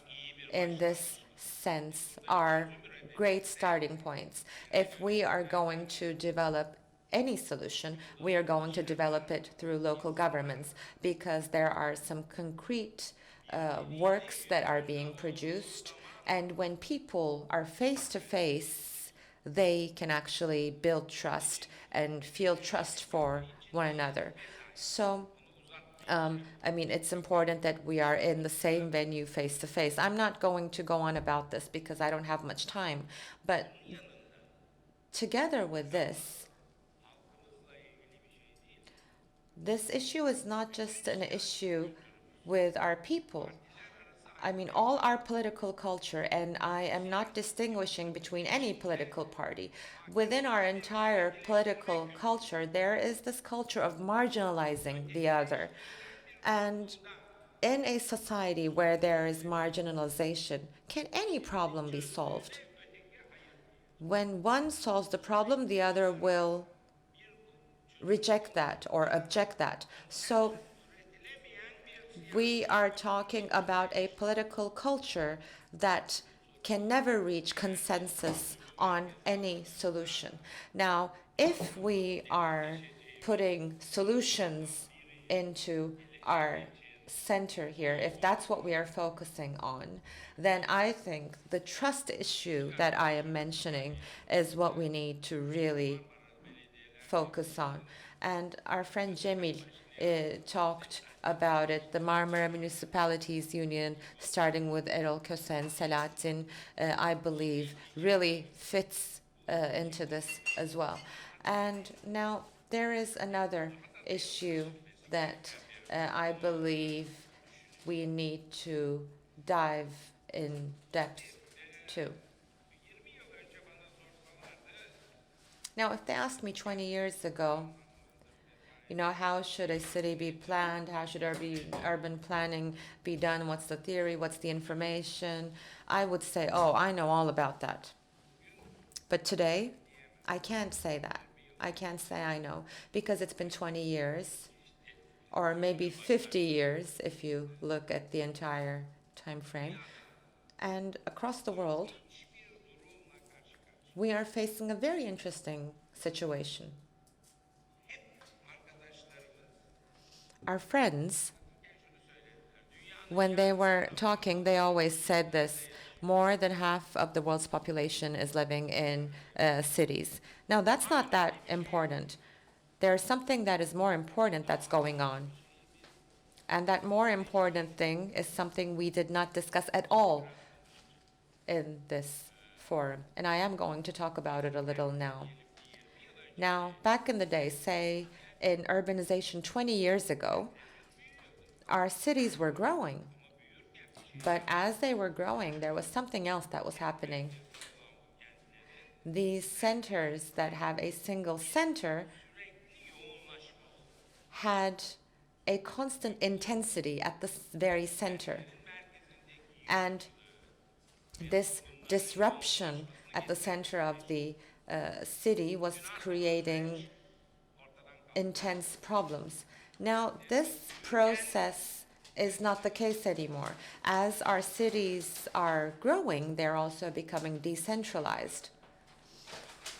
in this sense, are great starting points. If we are going to develop any solution, we are going to develop it through local governments because there are some concrete works that are being produced. And when people are face to face, they can actually build trust and feel trust for one another. So, it's important that we are in the same venue face to face. I'm not going to go on about this because I don't have much time. But together with this issue is not just an issue with our people. All our political culture, and I am not distinguishing between any political party. Within our entire political culture, there is this culture of marginalizing the other. And in a society where there is marginalization, can any problem be solved? When one solves the problem, the other will reject that or object that. So we are talking about a political culture that can never reach consensus on any solution. Now, if we are putting solutions into our center here, if that's what we are focusing on, then I think the trust issue that I am mentioning is what we need to really focus on. And our friend Cemil talked about it, the Marmara Municipalities Union, starting with Erol Kösen, Selahattin, I believe, really fits into this as well. And now there is another issue that I believe we need to dive in depth to. Now, if they asked me 20 years ago, how should a city be planned? How should urban planning be done? What's the theory? What's the information? I would say, oh, I know all about that. But today, I can't say that. I can't say I know, because it's been 20 years, or maybe 50 years if you look at the entire time frame. And across the world, we are facing a very interesting situation. Our friends, when they were talking, they always said this: more than half of the world's population is living in cities. Now, that's not that important. There's something that is more important that's going on. And that more important thing is something we did not discuss at all in this forum. And I am going to talk about it a little now. Now, back in the day, say in urbanization 20 years ago, our cities were growing. But as they were growing, there was something else that was happening. These centers that have a single center had a constant intensity at the very center. And this disruption at the center of the city was creating intense problems. Now, this process is not the case anymore. As our cities are growing, they're also becoming decentralized.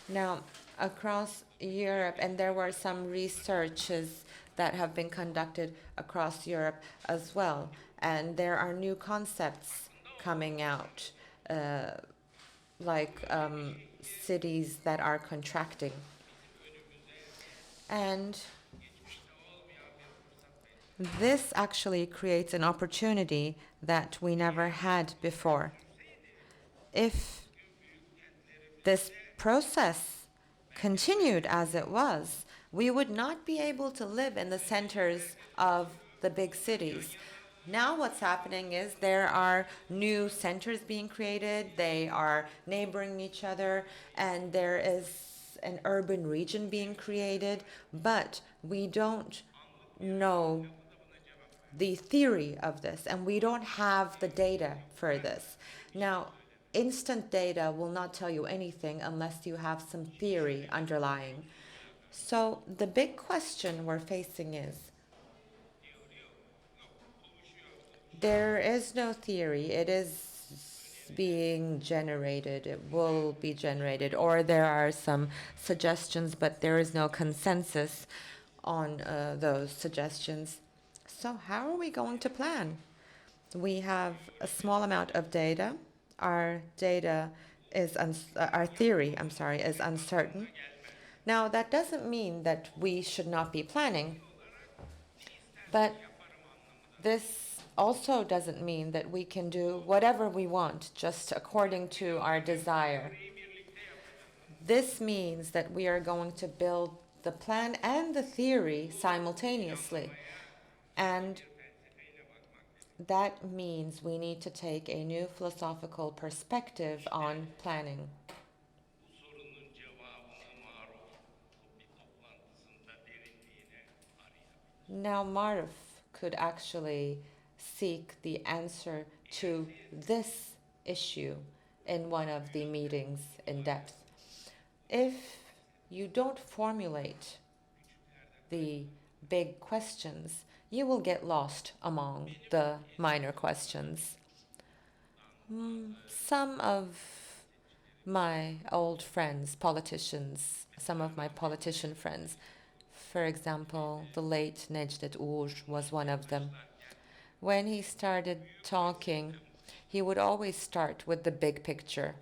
Now, across Europe, and there were some researches that have been conducted across Europe as well, and there are new concepts coming out, like cities that are contracting. And this actually creates an opportunity that we never had before. If this process continued as it was, we would not be able to live in the centers of the big cities. Now what's happening is there are new centers being created, they are neighboring each other, and there is an urban region being created, but we don't know the theory of this, and we don't have the data for this. Now, instant data will not tell you anything unless you have some theory underlying. So the big question we're facing is, there is no theory. It is being generated. It will be generated. Or there are some suggestions, but there is no consensus on those suggestions. So how are we going to plan? We have a small amount of data. Our theory, is uncertain. Now, that doesn't mean that we should not be planning, but this also doesn't mean that we can do whatever we want just according to our desire. This means that we are going to build the plan and the theory simultaneously. And that means we need to take a new philosophical perspective on planning. Now, Marf could actually seek the answer to this issue in one of the meetings in depth. If you don't formulate the big questions, you will get lost among the minor questions. Some of my old friends, politicians, some of my politician friends, for example, the late Necdet Uğur was one of them. When he started talking, he would always start with the big picture.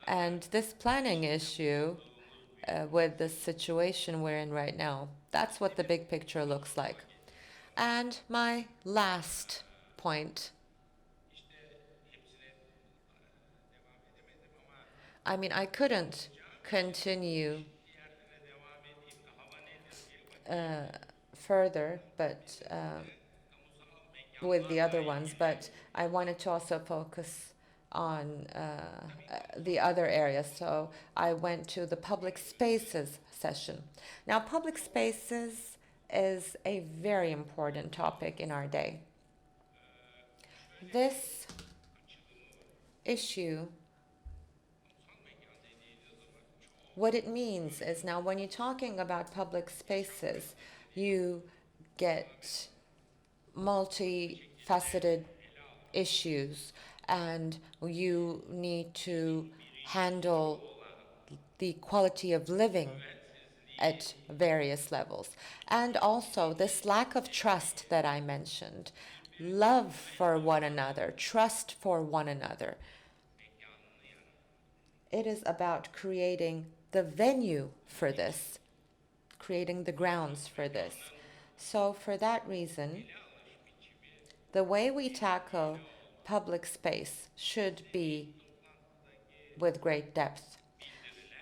And this planning issue, with the situation we're in right now, that's what the big picture looks like. And my last point, I couldn't continue further, but with the other ones, but I wanted to also focus on the other areas. So I went to the public spaces session. Now, public spaces is a very important topic in our day. This issue, what it means is, now when you're talking about public spaces, you get multifaceted issues, and you need to handle the quality of living at various levels. And also this lack of trust that I mentioned, love for one another, trust for one another. It is about creating the venue for this, creating the grounds for this. So for that reason, the way we tackle public space should be with great depth.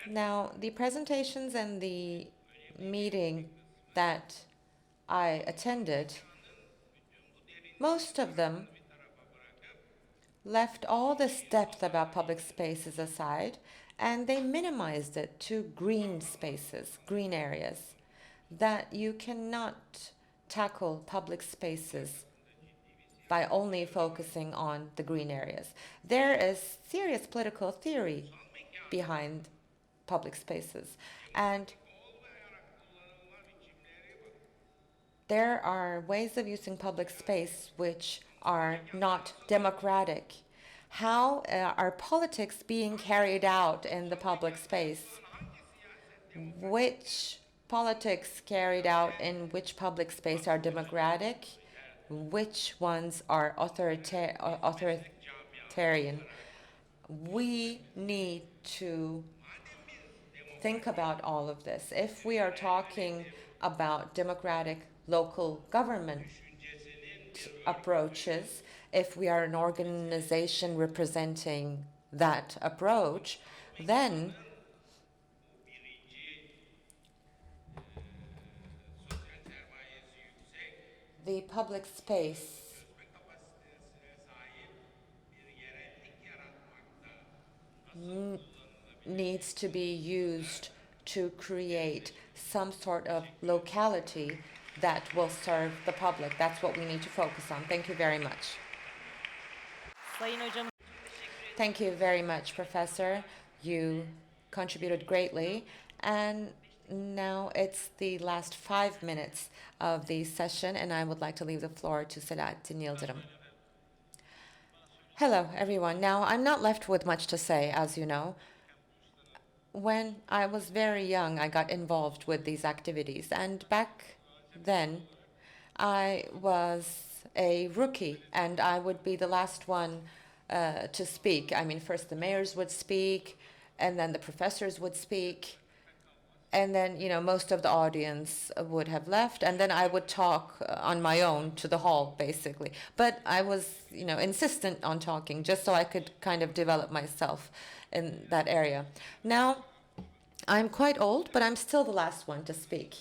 Now, the presentations and the meeting that I attended, most of them left all this depth about public spaces aside, and they minimized it to green spaces, green areas, that you cannot tackle public spaces by only focusing on the green areas. There is serious political theory behind public spaces, and there are ways of using public space which are not democratic. How are politics being carried out in the public space? Which politics carried out in which public space are democratic? Which ones are authoritarian? We need to think about all of this. If we are talking about democratic local government approaches, if we are an organization representing that approach, then the public space needs to be used to create some sort of locality that will serve the public. That's what we need to focus on. Thank you very much. Sayın Hocam, Thank you very much, Professor. You contributed greatly. And now it's the last 5 minutes of the session, and I would like to leave the floor to Selahattin Yıldırım. Hello, everyone. Now, I'm not left with much to say, as you know. When I was very young, I got involved with these activities, and back then, I was a rookie, and I would be the last one to speak. I mean, first the mayors would speak, and then the professors would speak, and then, you know, most of the audience would have left, and then I would talk on my own to the hall, basically. But I was, you know, insistent on talking, just so I could kind of develop myself in that area. Now, I'm quite old, but I'm still the last one to speak.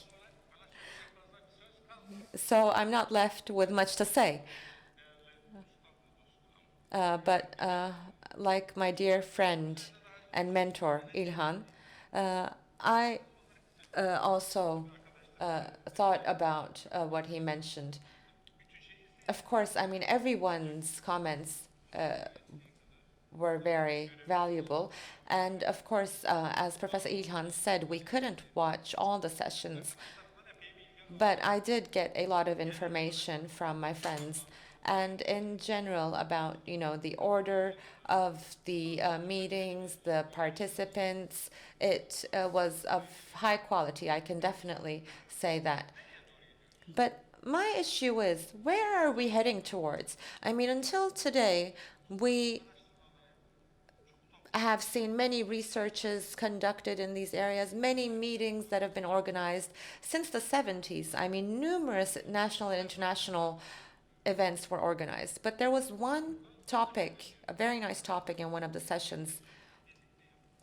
So I'm not left with much to say. But like my dear friend and mentor, İlhan, I also thought about what he mentioned. Of course, I mean, everyone's comments were very valuable. And of course, as Professor İlhan said, we couldn't watch all the sessions. But I did get a lot of information from my friends, and in general about, you know, the order of the meetings, the participants. It was of high quality, I can definitely say that. But my issue is, where are we heading towards? I mean, until today, we have seen many researches conducted in these areas, many meetings that have been organized since the 70s. I mean, numerous national and international events were organized. But there was one topic, a very nice topic in one of the sessions,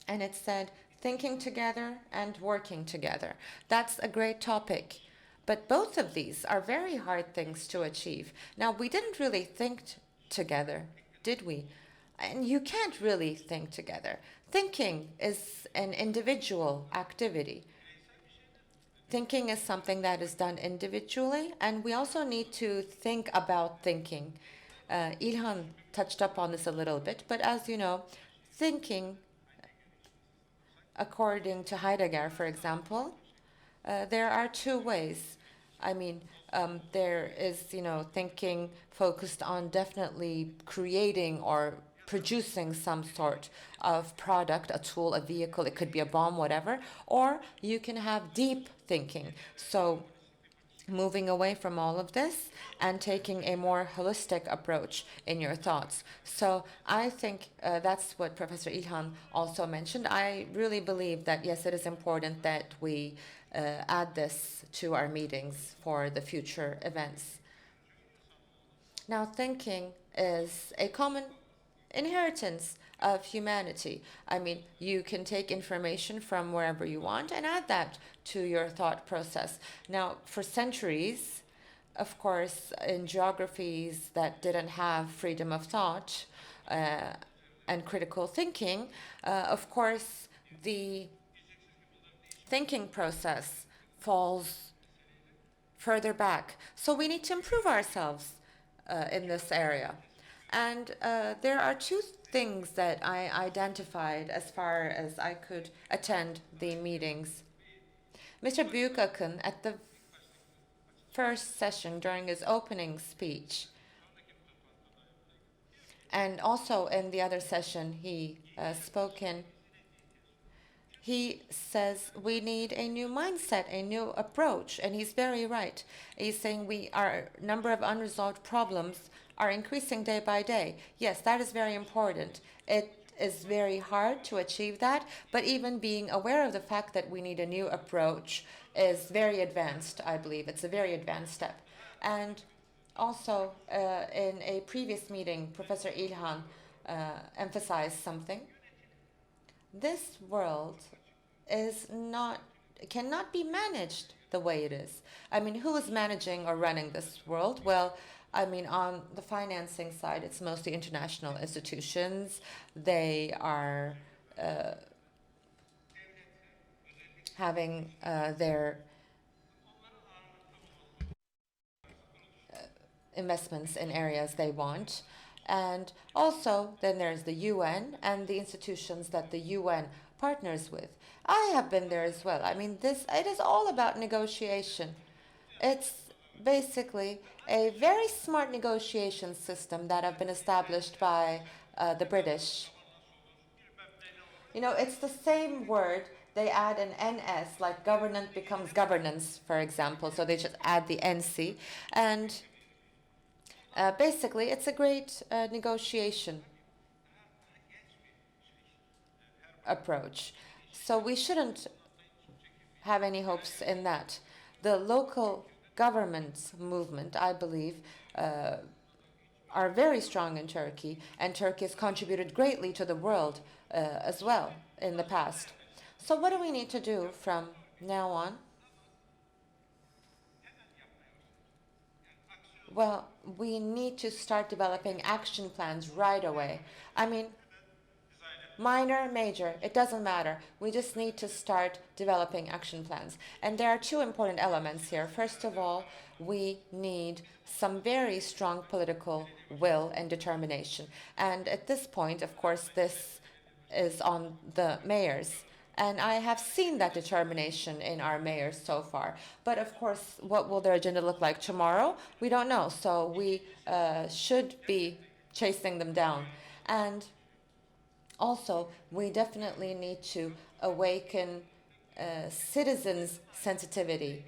and it said, thinking together and working together. That's a great topic. But both of these are very hard things to achieve. Now, we didn't really think together, did we? And you can't really think together. Thinking is an individual activity. Thinking is something that is done individually, and we also need to think about thinking. İlhan touched up on this a little bit, but as you know, thinking, according to Heidegger, for example, there are two ways. I mean, there is, thinking focused on definitely creating or producing some sort of product, a tool, a vehicle, it could be a bomb, whatever, or you can have deep thinking. So moving away from all of this and taking a more holistic approach in your thoughts. So I think that's what Professor İlhan also mentioned. I really believe that, yes, it is important that we add this to our meetings for the future events. Now, thinking is a common inheritance of humanity. I mean, you can take information from wherever you want and add that to your thought process. Now, for centuries, of course, in geographies that didn't have freedom of thought and critical thinking, of course, the thinking process falls further back. So we need to improve ourselves in this area. And there are two things that I identified as far as I could attend the meetings. Mr. Büyükakın, at the first session during his opening speech, and also in the other session he spoke in, he says we need a new mindset, a new approach, and he's very right. He's saying our number of unresolved problems are increasing day by day. Yes, that is very important. It is very hard to achieve that, but even being aware of the fact that we need a new approach is very advanced, I believe. It's a very advanced step. And also, in a previous meeting, Professor İlhan emphasized something. This world cannot be managed the way it is. I mean, who is managing or running this world? Well, I mean, on the financing side, it's mostly international institutions. They are having their investments in areas they want. And also, then there's the UN and the institutions that the UN partners with. I have been there as well. I mean, it is all about negotiation. It's basically a very smart negotiation system that have been established by the British. It's the same word. They add an NS, like government becomes governance, for example. So they just add the NC. And basically, it's a great negotiation approach. So we shouldn't have any hopes in that. The local government movement, I believe, are very strong in Turkey, and Turkey has contributed greatly to the world as well in the past. So what do we need to do from now on? Well, we need to start developing action plans right away. I mean, minor, major, it doesn't matter. We just need to start developing action plans. And there are two important elements here. First of all, we need some very strong political will and determination. And at this point, of course, this is on the mayors. And I have seen that determination in our mayors so far. But of course, what will their agenda look like tomorrow? We don't know. So we should be chasing them down. And also, we definitely need to awaken citizens' sensitivity.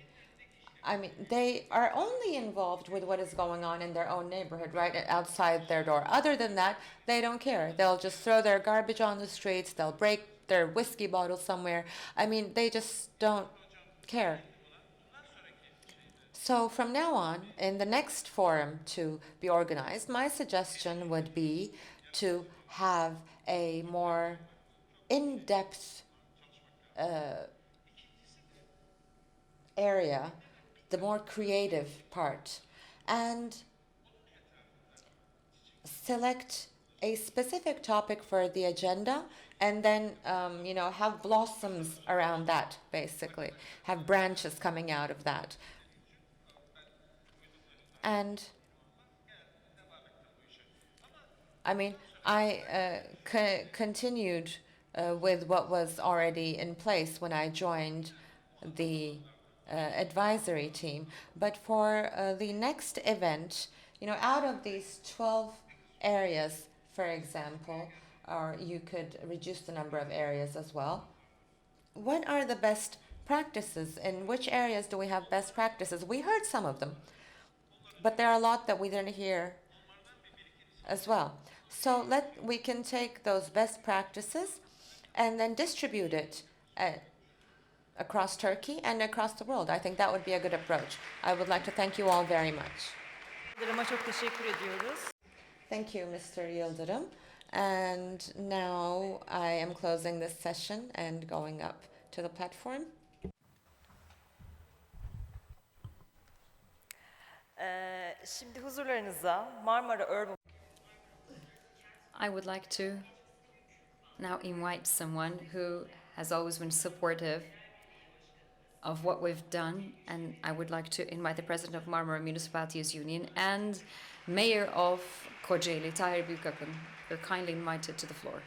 I mean, they are only involved with what is going on in their own neighborhood, right outside their door. Other than that, they don't care. They'll just throw their garbage on the streets. They'll break their whiskey bottle somewhere. I mean, they just don't care. So from now on, in the next forum to be organized, my suggestion would be to have a more in-depth area the more creative part, and select a specific topic for the agenda, and then have blossoms around that, basically have branches coming out of that. And I mean, I continued with what was already in place when I joined the advisory team. But for the next event, out of these 12 areas, for example, or you could reduce the number of areas as well. What are the best practices? In which areas do we have best practices? We heard some of them, but there are a lot that we didn't hear as well. So we can take those best practices and then distribute it across Turkey and across the world. I think that would be a good approach. I would like to thank you all very much. Yıldırım'a çok teşekkür ediyoruz. Thank you, Mr. Yıldırım. And now I am closing this session and going up to the platform. Şimdi huzurlarınıza Marmara Urban... I would like to now invite someone who has always been supportive of what we've done, and I would like to invite the president of Marmara Municipalities Union and mayor of Kocaeli, Tahir Büyükakın. You're kindly invited to the floor.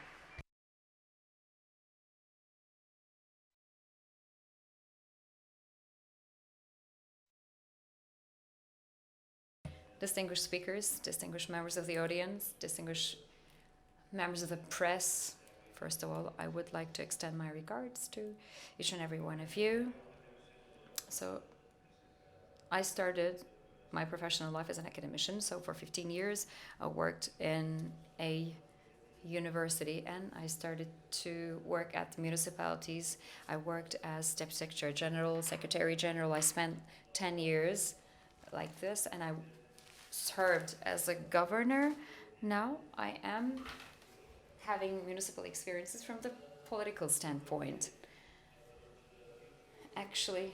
Distinguished speakers, distinguished members of the audience, distinguished members of the press, first of all, I would like to extend my regards to each and every one of you. So I started my professional life as an academician. So for 15 years, I worked in a university, and I started to work at the municipalities. I worked as Deputy Secretary General, Secretary General. I spent 10 years like this, and I served as a governor. Now I am having municipal experiences from the political standpoint. Actually,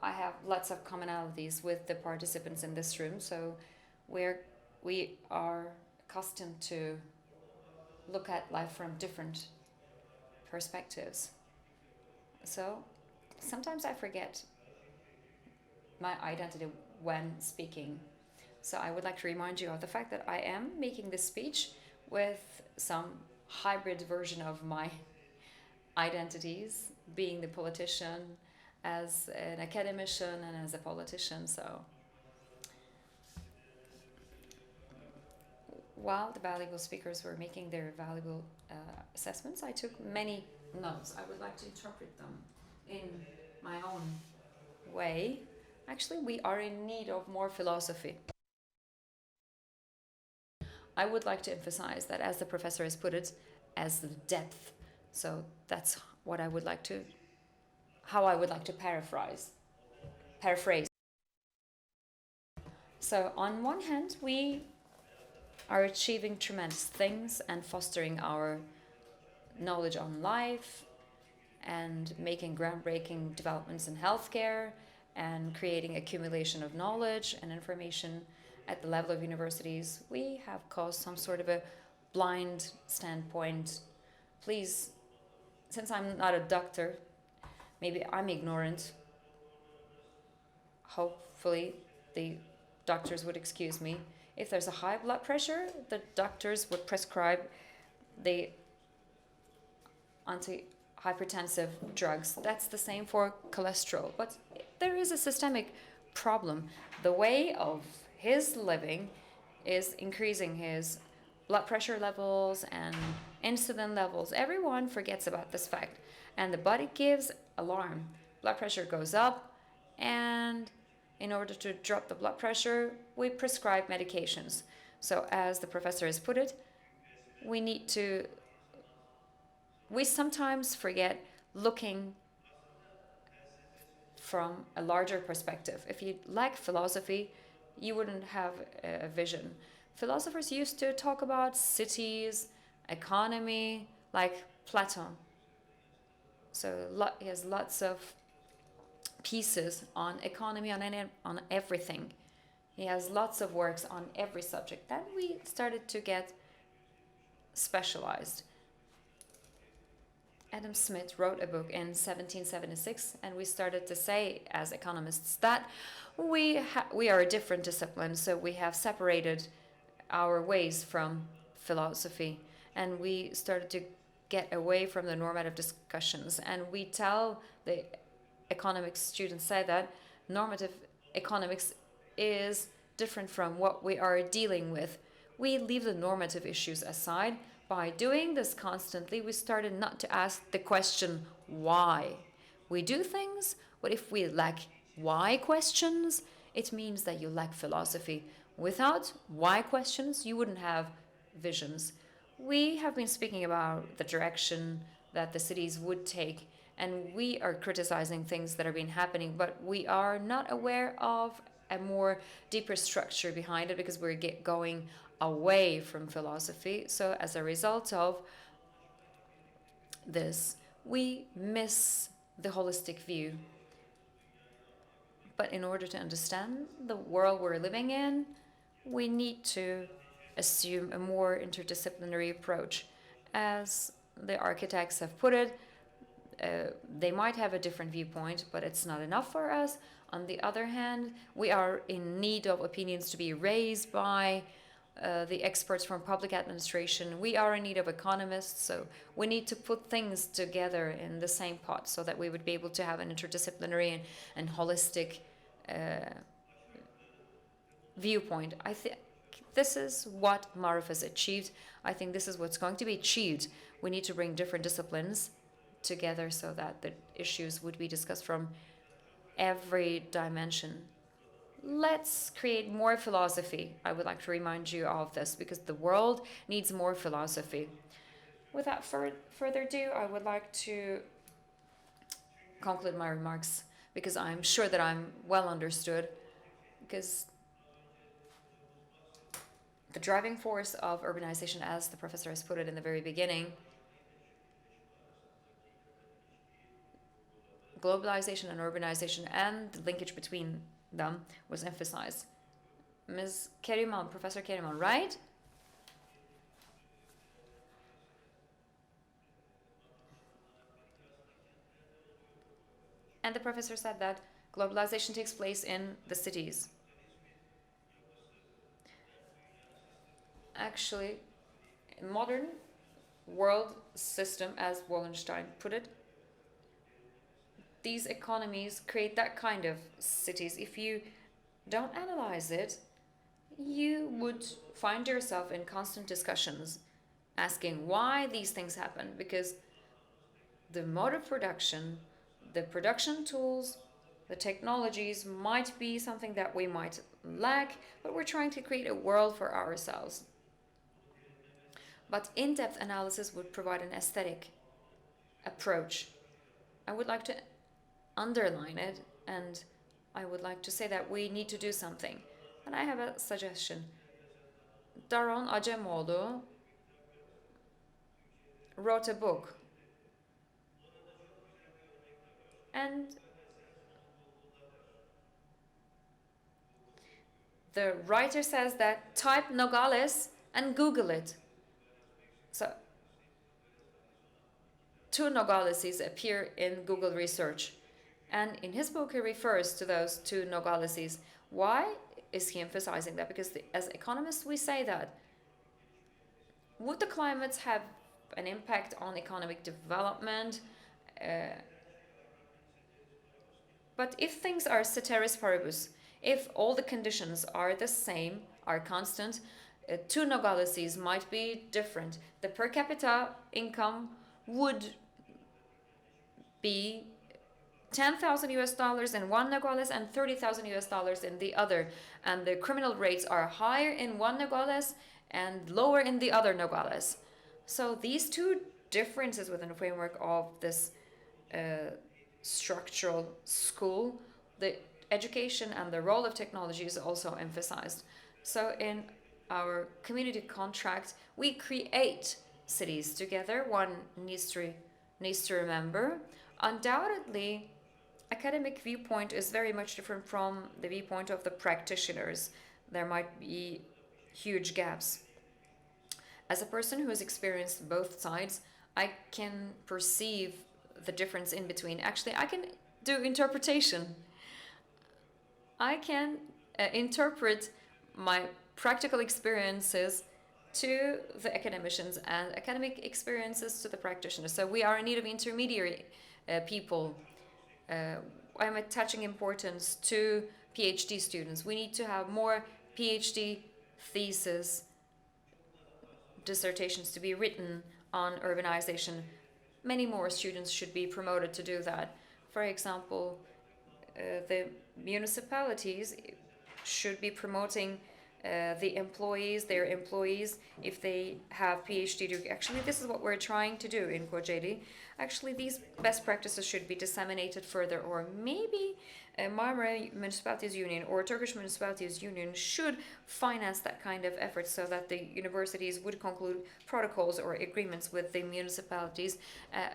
I have lots of commonalities with the participants in this room, so we are accustomed to look at life from different perspectives. So sometimes I forget my identity when speaking. So I would like to remind you of the fact that I am making this speech with some hybrid version of my identities, being the politician, as an academician, and as a politician. So while the valuable speakers were making their valuable assessments, I took many notes. I would like to interpret them in my own way. Actually, we are in need of more philosophy. I would like to emphasize that, as the professor has put it, as the depth. So that's what I would like to, how I would like to paraphrase. So on one hand, we are achieving tremendous things and fostering our knowledge on life and making groundbreaking developments in healthcare and creating accumulation of knowledge and information at the level of universities. We have caused some sort of a blind standpoint. Please, since I'm not a doctor, maybe I'm ignorant. Hopefully the doctors would excuse me. If there's a high blood pressure, the doctors would prescribe the antihypertensive drugs. That's the same for cholesterol. But there is a systemic problem. The way of his living is increasing his blood pressure levels and insulin levels. Everyone forgets about this fact. And the body gives alarm. Blood pressure goes up, and in order to drop the blood pressure, we prescribe medications. So as the professor has put it, we sometimes forget looking from a larger perspective. If you lack philosophy, you wouldn't have a vision. Philosophers used to talk about cities, economy, like Plato. So he has lots of pieces on economy, on everything. He has lots of works on every subject. Then we started to get specialized. Adam Smith wrote a book in 1776, and we started to say, as economists, that we are a different discipline, so we have separated our ways from philosophy, and we started to get away from the normative discussions. And we tell the economics students, say that normative economics is different from what we are dealing with. We leave the normative issues aside. By doing this constantly, we started not to ask the question why. We do things, but if we lack why questions, it means that you lack philosophy. Without why questions, you wouldn't have visions. We have been speaking about the direction that the cities would take, and we are criticizing things that are been happening, but we are not aware of a more deeper structure behind it, because we're going away from philosophy. So as a result of this, we miss the holistic view. But in order to understand the world we're living in, we need to assume a more interdisciplinary approach. As the architects have put it, they might have a different viewpoint, but it's not enough for us. On the other hand, we are in need of opinions to be raised by the experts from public administration. We are in need of economists, so we need to put things together in the same pot so that we would be able to have an interdisciplinary and holistic viewpoint. I think this is what Marif has achieved. I think this is what's going to be achieved. We need to bring different disciplines together so that the issues would be discussed from every dimension. Let's create more philosophy. I would like to remind you of this, because the world needs more philosophy. Without further ado, I would like to conclude my remarks, because I'm sure that I'm well understood, because the driving force of urbanization, as the professor has put it in the very beginning, globalization and urbanization and the linkage between them was emphasized. Ms. Keriman, Professor Keriman, right? And the professor said that globalization takes place in the cities. Actually, in modern world system, as Wallenstein put it, these economies create that kind of cities. If you don't analyze it, you would find yourself in constant discussions asking why these things happen, because the mode of production, the production tools, the technologies might be something that we might lack, but we're trying to create a world for ourselves. But in-depth analysis would provide an aesthetic approach. I would like to underline it, and I would like to say that we need to do something. And I have a suggestion. Daron Acemoğlu wrote a book, and the writer says that type Nogales and Google it. So 2 Nogaleses appear in Google research. And in his book, he refers to those 2 Nogaleses. Why is he emphasizing that? Because as economists, we say that. Would the climates have an impact on economic development? But if things are ceteris paribus, if all the conditions are the same, are constant, 2 Nogaleses might be different. The per capita income would be $10,000 in one Nogales and $30,000 in the other, and the criminal rates are higher in one Nogales and lower in the other Nogales. So these 2 differences within the framework of this structural school, the education and the role of technology is also emphasized. So in our community contract, we create cities together. One needs to remember, undoubtedly, academic viewpoint is very much different from the viewpoint of the practitioners. There might be huge gaps. As a person who has experienced both sides, I can perceive the difference in between. Actually, I can do interpretation. I can interpret my practical experiences to the academicians and academic experiences to the practitioners. So we are in need of intermediary people. I'm attaching importance to PhD students. We need to have more PhD thesis dissertations to be written on urbanization. Many more students should be promoted to do that. For example, the municipalities should be promoting their employees, if they have PhD degree. Actually, this is what we're trying to do in Kocaeli. Actually, these best practices should be disseminated further, or maybe Marmara Municipalities Union or Turkish Municipalities Union should finance that kind of effort so that the universities would conclude protocols or agreements with the municipalities.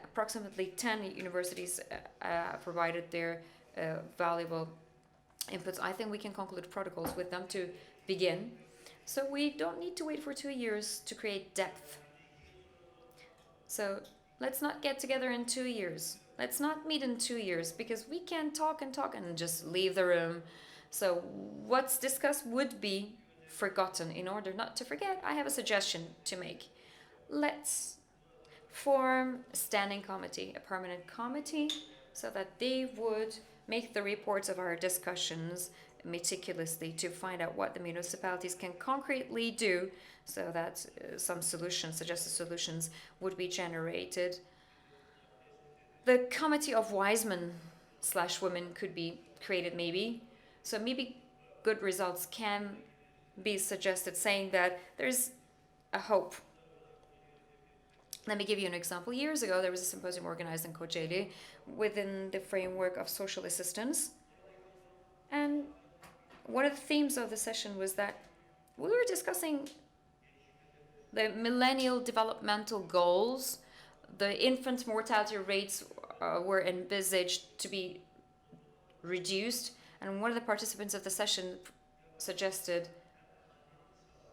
Approximately 10 universities provided their valuable inputs. I think we can conclude protocols with them to begin. So we don't need to wait for 2 years to create depth. So let's not get together in 2 years. Let's not meet in 2 years, because we can talk and talk and just leave the room. So what's discussed would be forgotten. In order not to forget, I have a suggestion to make. Let's form a standing committee, a permanent committee, so that they would make the reports of our discussions meticulously to find out what the municipalities can concretely do, so that some solutions, suggested solutions, would be generated. The committee of wise men / women could be created, maybe. So maybe good results can be suggested, saying that there's a hope. Let me give you an example. Years ago, there was a symposium organized in Kocaeli within the framework of social assistance. And one of the themes of the session was that we were discussing the millennial developmental goals. The infant mortality rates were envisaged to be reduced. And one of the participants of the session suggested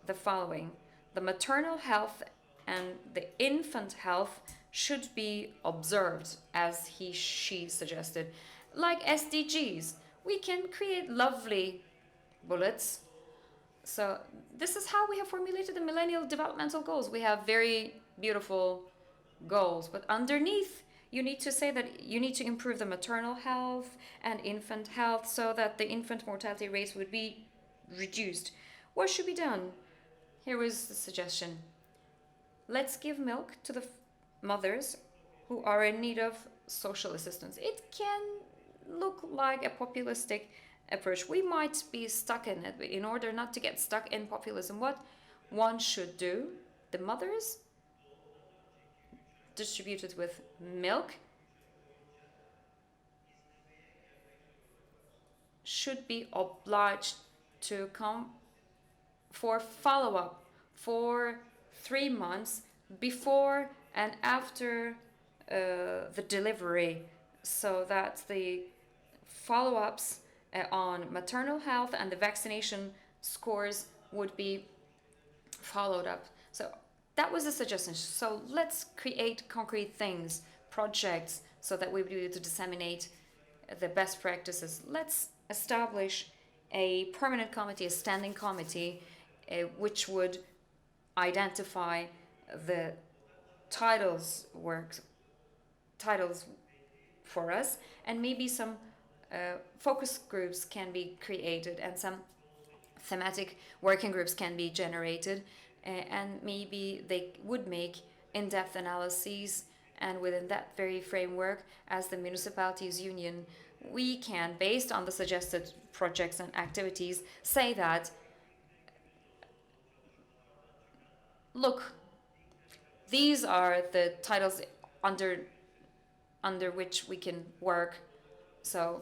the following: the maternal health and the infant health should be observed, as she suggested. Like SDGs, we can create lovely bullets. So this is how we have formulated the millennial developmental goals. We have very beautiful goals, but underneath you need to say that you need to improve the maternal health and infant health so that the infant mortality rates would be reduced. What should be done? Here was the suggestion: let's give milk to the mothers who are in need of social assistance. It can look like a populistic approach. We might be stuck in it, but in order not to get stuck in populism, what one should do, the mothers distributed with milk should be obliged to come for follow-up for 3 months before and after the delivery, so that the follow-ups on maternal health and the vaccination scores would be followed up. So that was a suggestion. So let's create concrete things, projects, so that we will be able to disseminate the best practices. Let's establish a permanent committee, a standing committee, which would identify the titles for us, and maybe some focus groups can be created, and some thematic working groups can be generated, and maybe they would make in-depth analyses, and within that very framework, as the Municipalities Union, we can, based on the suggested projects and activities, say that, look, these are the titles under which we can work. So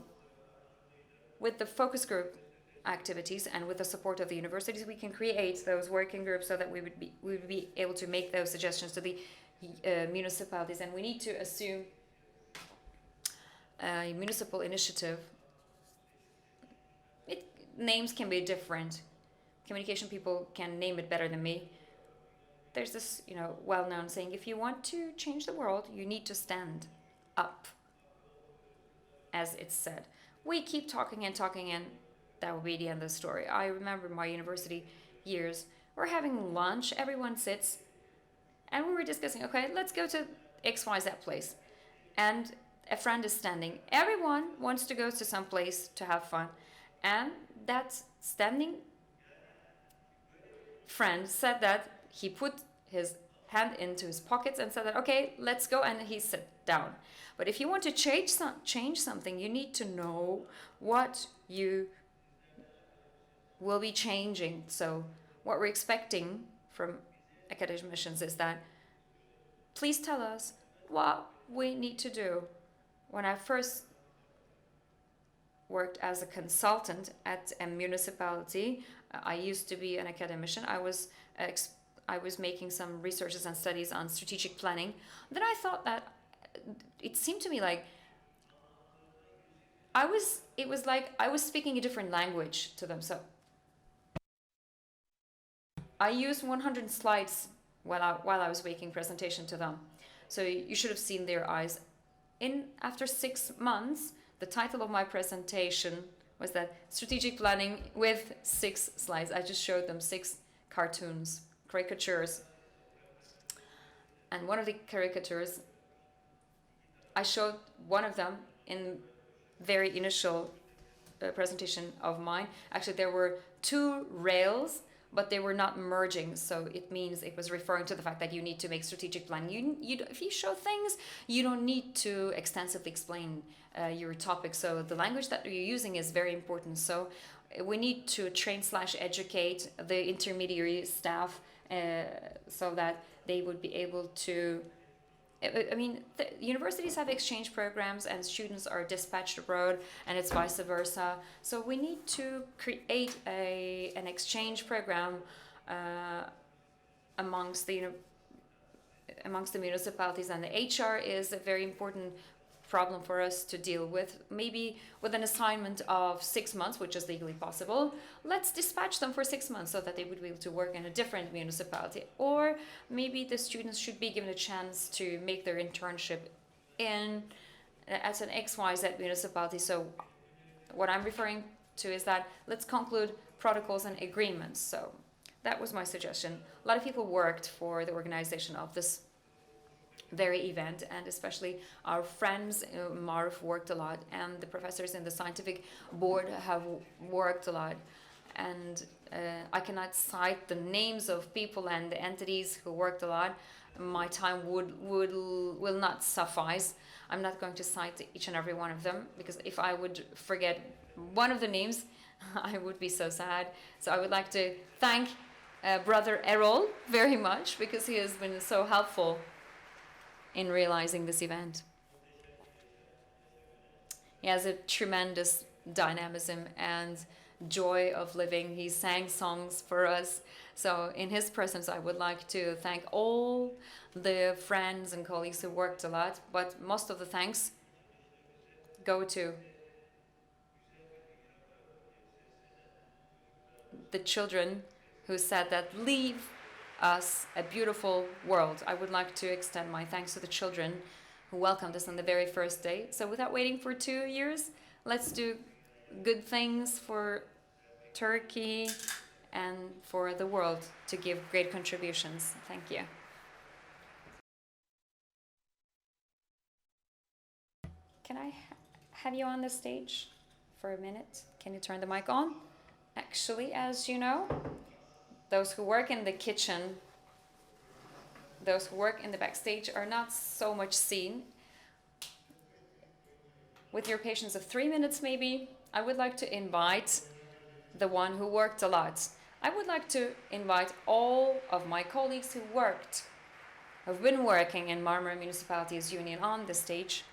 with the focus group activities and with the support of the universities, we can create those working groups so that we would be able to make those suggestions to the municipalities. And we need to assume a municipal initiative. Names can be different. Communication people can name it better than me. There's this, well-known saying, if you want to change the world, you need to stand up, as it's said. We keep talking and that will be the end of the story. I remember my university years, we're having lunch, everyone sits, and we were discussing, okay, let's go to XYZ place. And a friend is standing. Everyone wants to go to some place to have fun. And that standing friend said that he put his hand into his pockets and said that, okay, let's go, and he sat down. But if you want to change something, you need to know what you will be changing. So what we're expecting from academicians is that, please tell us what we need to do. When I first worked as a consultant at a municipality, I used to be an academician. I was making some researches and studies on strategic planning. Then I thought that it seemed to me like it was like I was speaking a different language to them. So I used 100 slides while I was making presentation to them. So you should have seen their eyes. After 6 months, the title of my presentation was that strategic planning with 6 slides. I just showed them 6 caricatures. And one of the caricatures, I showed one of them in very initial presentation of mine. Actually, there were 2 rails, but they were not merging. So it means it was referring to the fact that you need to make strategic plan. If you show things, you don't need to extensively explain your topic. So the language that you're using is very important. So we need to train/educate the intermediary staff so that they would be able to. The universities have exchange programs and students are dispatched abroad, and it's vice versa. So we need to create an exchange program amongst the municipalities, and the HR is a very important problem for us to deal with. Maybe with an assignment of 6 months, which is legally possible, let's dispatch them for 6 months so that they would be able to work in a different municipality. Or maybe the students should be given a chance to make their internship at an XYZ municipality. So what I'm referring to is that let's conclude protocols and agreements. So that was my suggestion. A lot of people worked for the organization of this very event, and especially our friends Marv worked a lot, and the professors in the scientific board have worked a lot, and I cannot cite the names of people and the entities who worked a lot. My time will not suffice. I'm not going to cite each and every one of them, because if I would forget one of the names I would be so sad. So I would like to thank brother Errol very much, because he has been so helpful in realizing this event. He has a tremendous dynamism and joy of living. He sang songs for us. So in his presence, I would like to thank all the friends and colleagues who worked a lot, but most of the thanks go to the children who said that leave us a beautiful world. I would like to extend my thanks to the children who welcomed us on the very first day. So without waiting for 2 years, let's do good things for Turkey and for the world to give great contributions. Thank you. Can I have you on the stage for a minute? Can you turn the mic on? Actually, as you know, those who work in the kitchen, those who work in the backstage are not so much seen. With your patience of 3 minutes maybe, I would like to invite the one who worked a lot. I would like to invite all of my colleagues who've been working in Marmara Municipalities Union on the stage.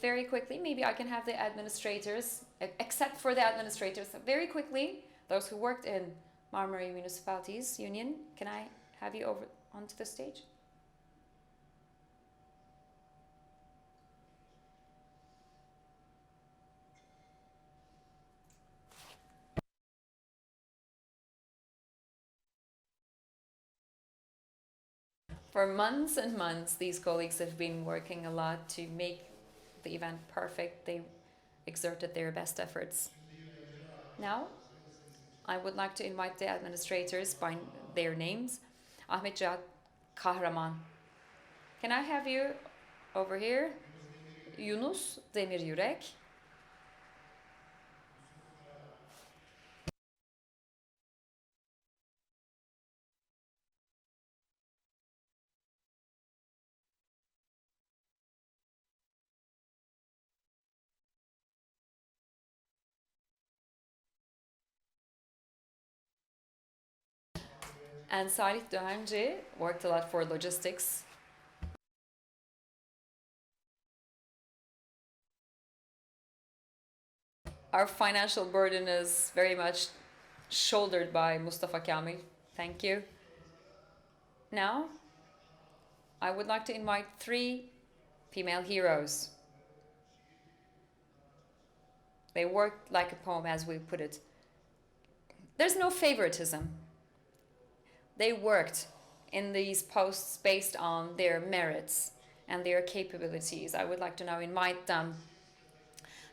Very quickly, maybe I can have the administrators, except for the administrators, very quickly, those who worked in Marmara Municipalities Union, can I have you over onto the stage? For months and months, these colleagues have been working a lot to make the event perfect. They exerted their best efforts. Now, I would like to invite the administrators by their names. Ahmet Cihat Kahraman. Can I have you over here? Yunus Demir Yürek. And Salih Döhenci worked a lot for logistics. Our financial burden is very much shouldered by Mustafa Kamil. Thank you. Now, I would like to invite 3 female heroes. They worked like a poem, as we put it. There's no favoritism. They worked in these posts based on their merits and their capabilities. I would like to now invite them.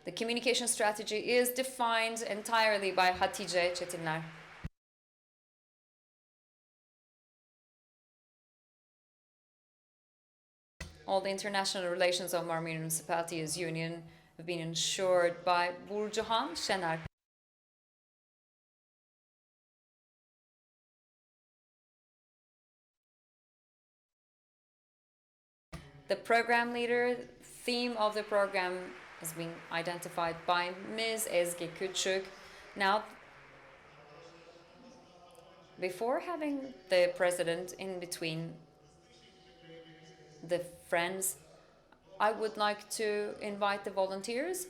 The communication strategy is defined entirely by Hatice Çetinler. All the international relations of Marmara Municipalities Union have been ensured by Burcuhan Şener. The program leader, theme of the program has been identified by Ms. Ezgi Küçük. Now, before having the president in between the friends, I would like to invite the volunteers.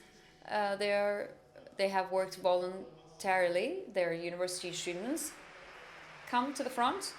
They have worked voluntarily, they're university students. Come to the front.